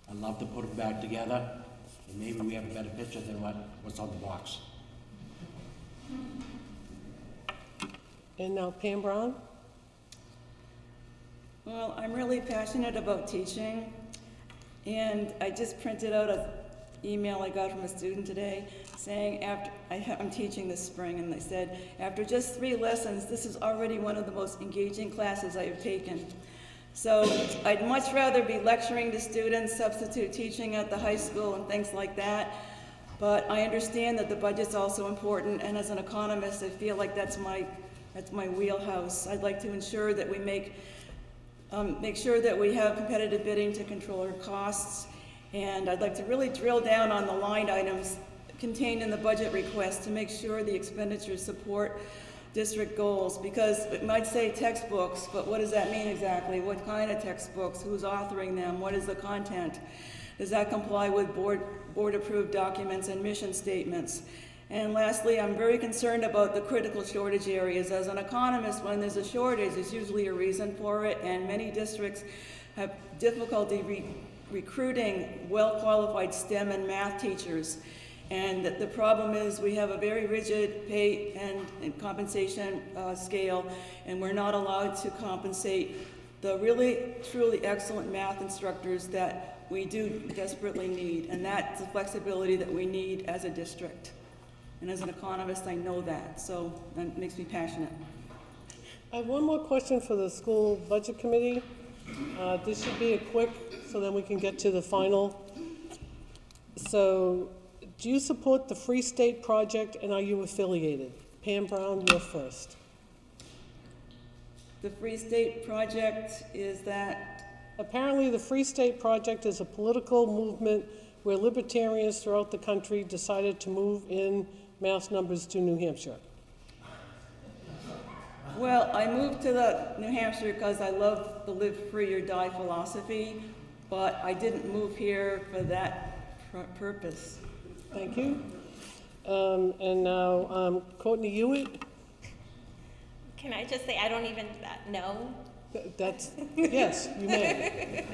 I love to put them back together, and maybe we have a better picture than what's on the box. And now Pam Brown? Well, I'm really passionate about teaching, and I just printed out an email I got from a student today saying I'm teaching this spring, and they said, after just 3 lessons, this is already one of the most engaging classes I have taken. So I'd much rather be lecturing to students, substitute teaching at the high school and things like that. But I understand that the budget's also important, and as an economist, I feel like that's my wheelhouse. I'd like to ensure that we make sure that we have competitive bidding to control our costs, and I'd like to really drill down on the line items contained in the budget request to make sure the expenditures support district goals, because it might say textbooks, but what does that mean exactly? What kind of textbooks? Who's authoring them? What is the content? Does that comply with board-approved documents and mission statements? And lastly, I'm very concerned about the critical shortage areas. As an economist, when there's a shortage, there's usually a reason for it, and many districts have difficulty recruiting well-qualified STEM and math teachers. And the problem is we have a very rigid pay and compensation scale, and we're not allowed to compensate the really, truly excellent math instructors that we do desperately need. And that's the flexibility that we need as a district. And as an economist, I know that, so that makes me passionate. I have one more question for the school budget committee. This should be a quick, so then we can get to the final. So, do you support the Free State Project, and are you affiliated? Pam Brown, you're first. The Free State Project is that? Apparently, the Free State Project is a political movement where libertarians throughout the country decided to move in mass numbers to New Hampshire. Well, I moved to New Hampshire because I love the live free or die philosophy, but I didn't move here for that purpose. Thank you. And now, Courtney Hewitt. Can I just say, I don't even know. That's, yes, you may.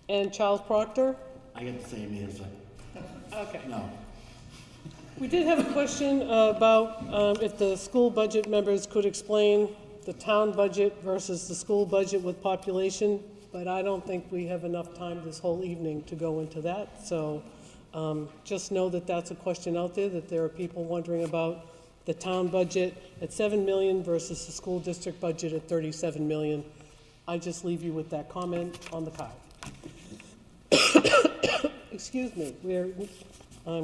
And Charles Proctor? I get the same answer. Okay. No. We did have a question about if the school budget members could explain the town budget versus the school budget with population, but I don't think we have enough time this whole evening to go into that. So just know that that's a question out there, that there are people wondering about the town budget at 7 million versus the school district budget at 37 million. I just leave you with that comment on the card. Excuse me, we're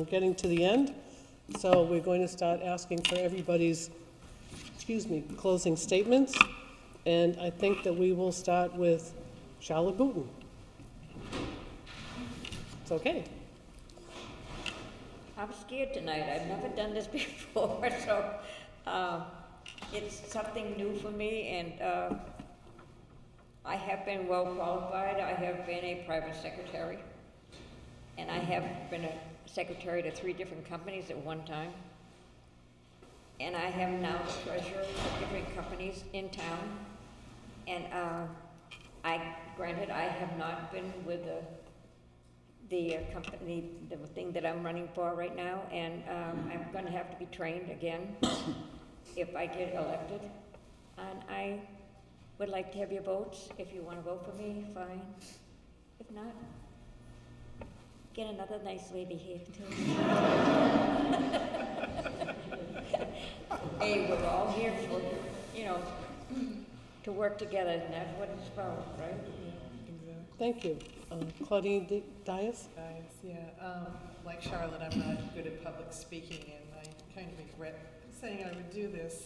getting to the end, so we're going to start asking for everybody's, closing statements, and I think that we will start with Charlotte Booton. It's okay. I'm scared tonight. I've never done this before, so it's something new for me, and I have been well qualified. I have been a private secretary, and I have been a secretary to 3 different companies at one time. And I am now the treasurer of different companies in town. And granted, I have not been with the company, the thing that I'm running for right now, and I'm going to have to be trained again if I get elected. And I would like to have your votes. If you want to vote for me, fine. If not, get another nice lady here too. Hey, we're all here for, to work together, and that's what it's about, right? Thank you. Claudine Dias? Yeah, like Charlotte, I'm not good at public speaking, and I kind of regret saying I would do this.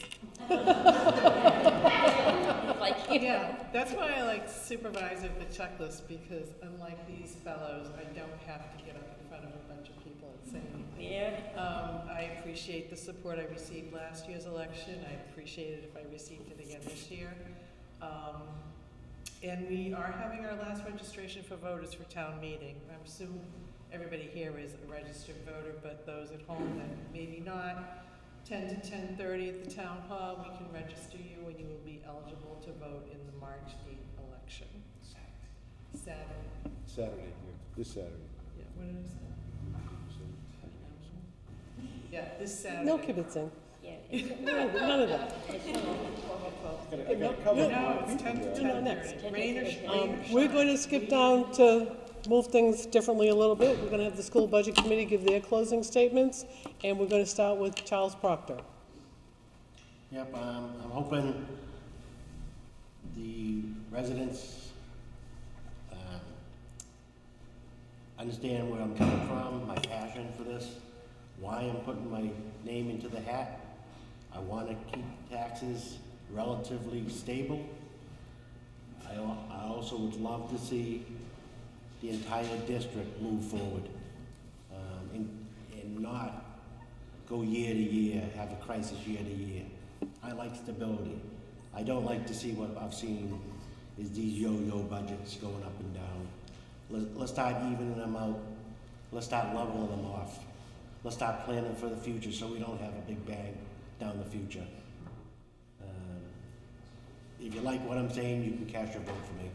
Yeah, that's why I like supervisor of the checklist, because unlike these fellows, I don't have to get up in front of a bunch of people and say anything. Yeah. I appreciate the support I received last year's election. I appreciate it if I received it again this year. And we are having our last registration for voters for town meeting. I'm assuming everybody here is a registered voter, but those at home that maybe not, 10 to 10:30 at the town hall, we can register you and you will be eligible to vote in the March 8th election. Saturday. Saturday, yeah, this Saturday. Yeah, what did I say? Yeah, this Saturday. No kibitzing. Yeah. None of that. No, it's 10 to 10:30. Rain or shine. We're going to skip down to move things differently a little bit. We're going to have the school budget committee give their closing statements, and we're going to start with Charles Proctor. Yep, I'm hoping the residents understand where I'm coming from, my passion for this, why I'm putting my name into the hat. I want to keep taxes relatively stable. I also would love to see the entire district move forward and not go year to year, have a crisis year to year. I like stability. I don't like to see what I've seen is these yo-yo budgets going up and down Let's start evening them out. Let's start leveling them off. Let's start planning for the future so we don't have a big bang down the future. If you like what I'm saying, you can cast your vote for me.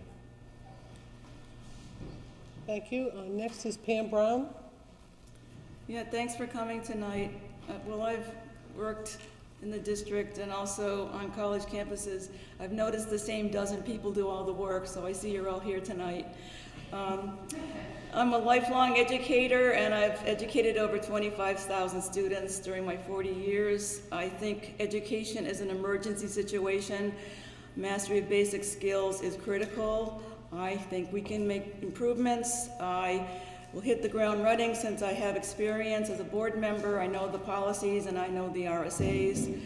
Thank you. Next is Pam Brown. Yeah, thanks for coming tonight. Well, I've worked in the district and also on college campuses. I've noticed the same dozen people do all the work, so I see you're all here tonight. I'm a lifelong educator, and I've educated over 25,000 students during my 40 years. I think education is an emergency situation. Mastery of basic skills is critical. I think we can make improvements. I will hit the ground running since I have experience as a board member. I know the policies and I know the RSAs.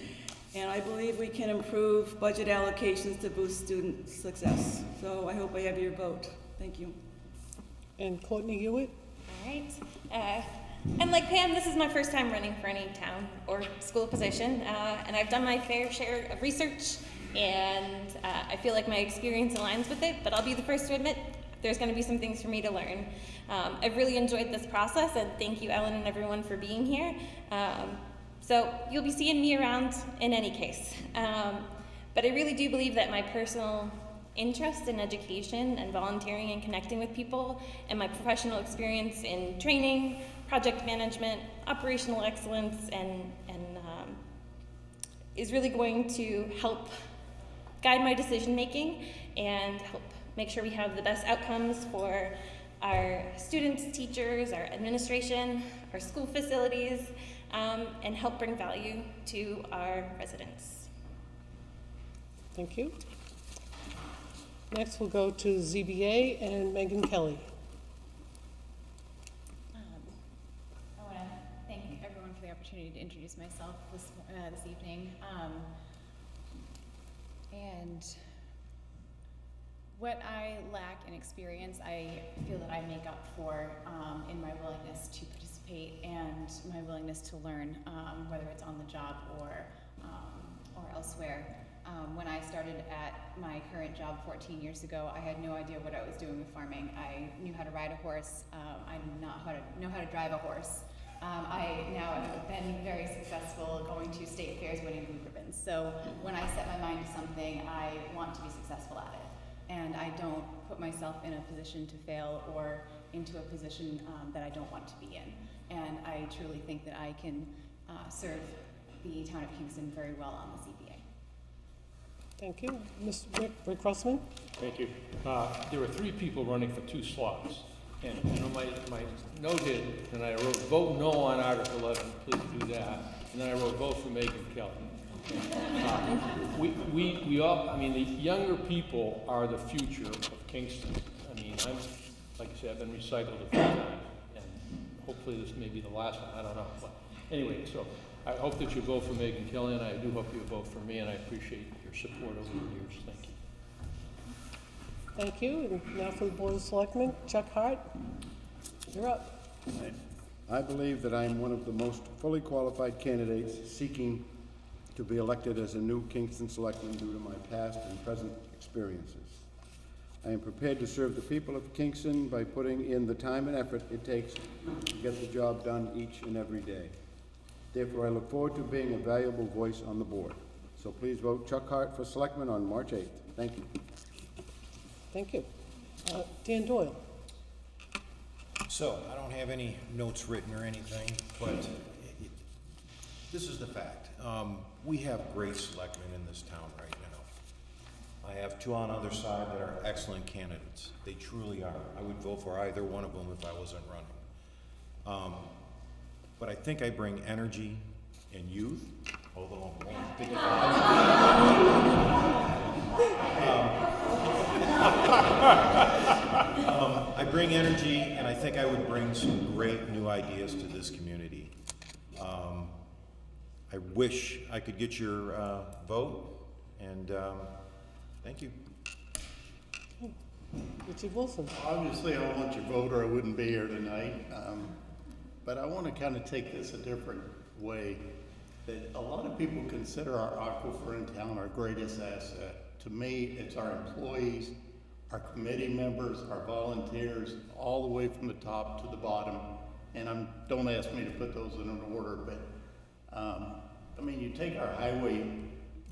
And I believe we can improve budget allocations to boost student success. So I hope I have your vote. Thank you. And Courtney Hewitt. All right. And like Pam, this is my first time running for any town or school position, and I've done my fair share of research, and I feel like my experience aligns with it, but I'll be the first to admit there's going to be some things for me to learn. I've really enjoyed this process, and thank you, Ellen, and everyone for being here. So you'll be seeing me around in any case. But I really do believe that my personal interest in education and volunteering and connecting with people, and my professional experience in training, project management, operational excellence, and is really going to help guide my decision making and help make sure we have the best outcomes for our students, teachers, our administration, our school facilities, and help bring value to our residents. Thank you. Next, we'll go to ZBA and Megan Kelly. I want to thank everyone for the opportunity to introduce myself this evening. And what I lack in experience, I feel that I make up for in my willingness to participate and my willingness to learn, whether it's on the job or elsewhere. When I started at my current job 14 years ago, I had no idea what I was doing with farming. I knew how to ride a horse. I know how to drive a horse. I now have been very successful going to state fairs, winning blue ribbons. So when I set my mind to something, I want to be successful at it. And I don't put myself in a position to fail or into a position that I don't want to be in. And I truly think that I can serve the town of Kingston very well on the ZBA. Thank you. Mr. Rick Russman. Thank you. There were 3 people running for 2 slots. And my note here, and I wrote vote no on Article 11, please do that. And then I wrote vote for Megan Kelly. We all, I mean, the younger people are the future of Kingston. I mean, like I said, I've been recycled a few times, and hopefully this may be the last one, I don't know. But anyway, so I hope that you vote for Megan Kelly, and I do hope you vote for me, and I appreciate your support over the years. Thank you. Thank you. And now for the Board of Selectmen, Chuck Hart. You're up. I believe that I am one of the most fully qualified candidates seeking to be elected as a new Kingston Selectman due to my past and present experiences. I am prepared to serve the people of Kingston by putting in the time and effort it takes to get the job done each and every day. Therefore, I look forward to being a valuable voice on the board. So please vote Chuck Hart for Selectman on March 8th. Thank you. Thank you. Dan Doyle. So, I don't have any notes written or anything, but this is the fact. We have great selectmen in this town right now. I have 2 on the other side that are excellent candidates. They truly are. I would vote for either one of them if I wasn't running. But I think I bring energy and youth, although I'm only 55. I bring energy, and I think I would bring some great new ideas to this community. I wish I could get your vote, and thank you. Richard Wilson. Obviously, I want your vote or I wouldn't be here tonight. But I want to kind of take this a different way. That a lot of people consider our aquifer in town our greatest asset. To me, it's our employees, our committee members, our volunteers, all the way from the top to the bottom. And don't ask me to put those in an order, but I mean, you take our highway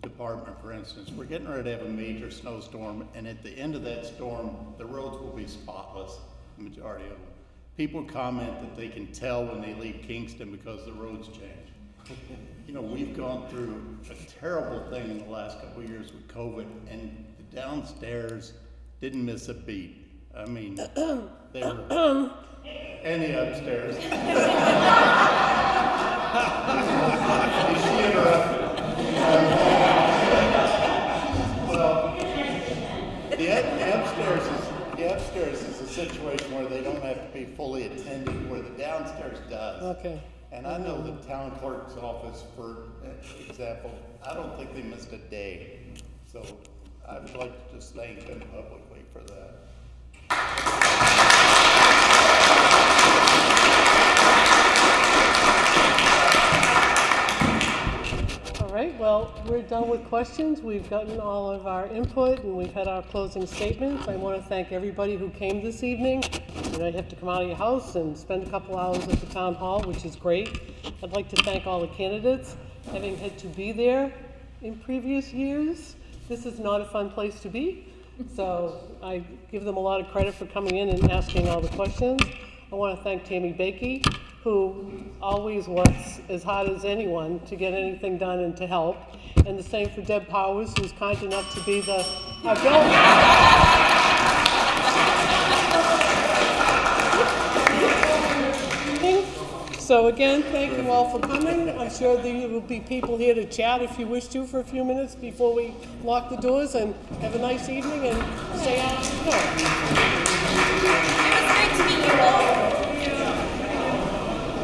department, for instance, we're getting ready to have a major snowstorm, and at the end of that storm, the roads will be spotless, the majority of them. People comment that they can tell when they leave Kingston because the roads change. You know, we've gone through a terrible thing in the last couple of years with COVID, and the downstairs didn't miss a beat. I mean, they were, and the upstairs. She interrupted. Well, the upstairs is a situation where they don't have to be fully attended, where the downstairs does. Okay. And I know the town clerk's office, for example, I don't think they missed a day. So I would like to just thank them publicly for that. All right, well, we're done with questions. We've gotten all of our input and we've had our closing statements. I want to thank everybody who came this evening. You know, you have to come out of your house and spend a couple hours at the town hall, which is great. I'd like to thank all the candidates. Having had to be there in previous years, this is not a fun place to be. So I give them a lot of credit for coming in and asking all the questions. I want to thank Tammy Bakey, who always works as hard as anyone to get anything done and to help. And the same for Deb Powers, who's kind enough to be our bill. So again, thank you all for coming. I'm sure there will be people here to chat if you wish to for a few minutes before we lock the doors, and have a nice evening and stay out of the door. It was great to meet you all.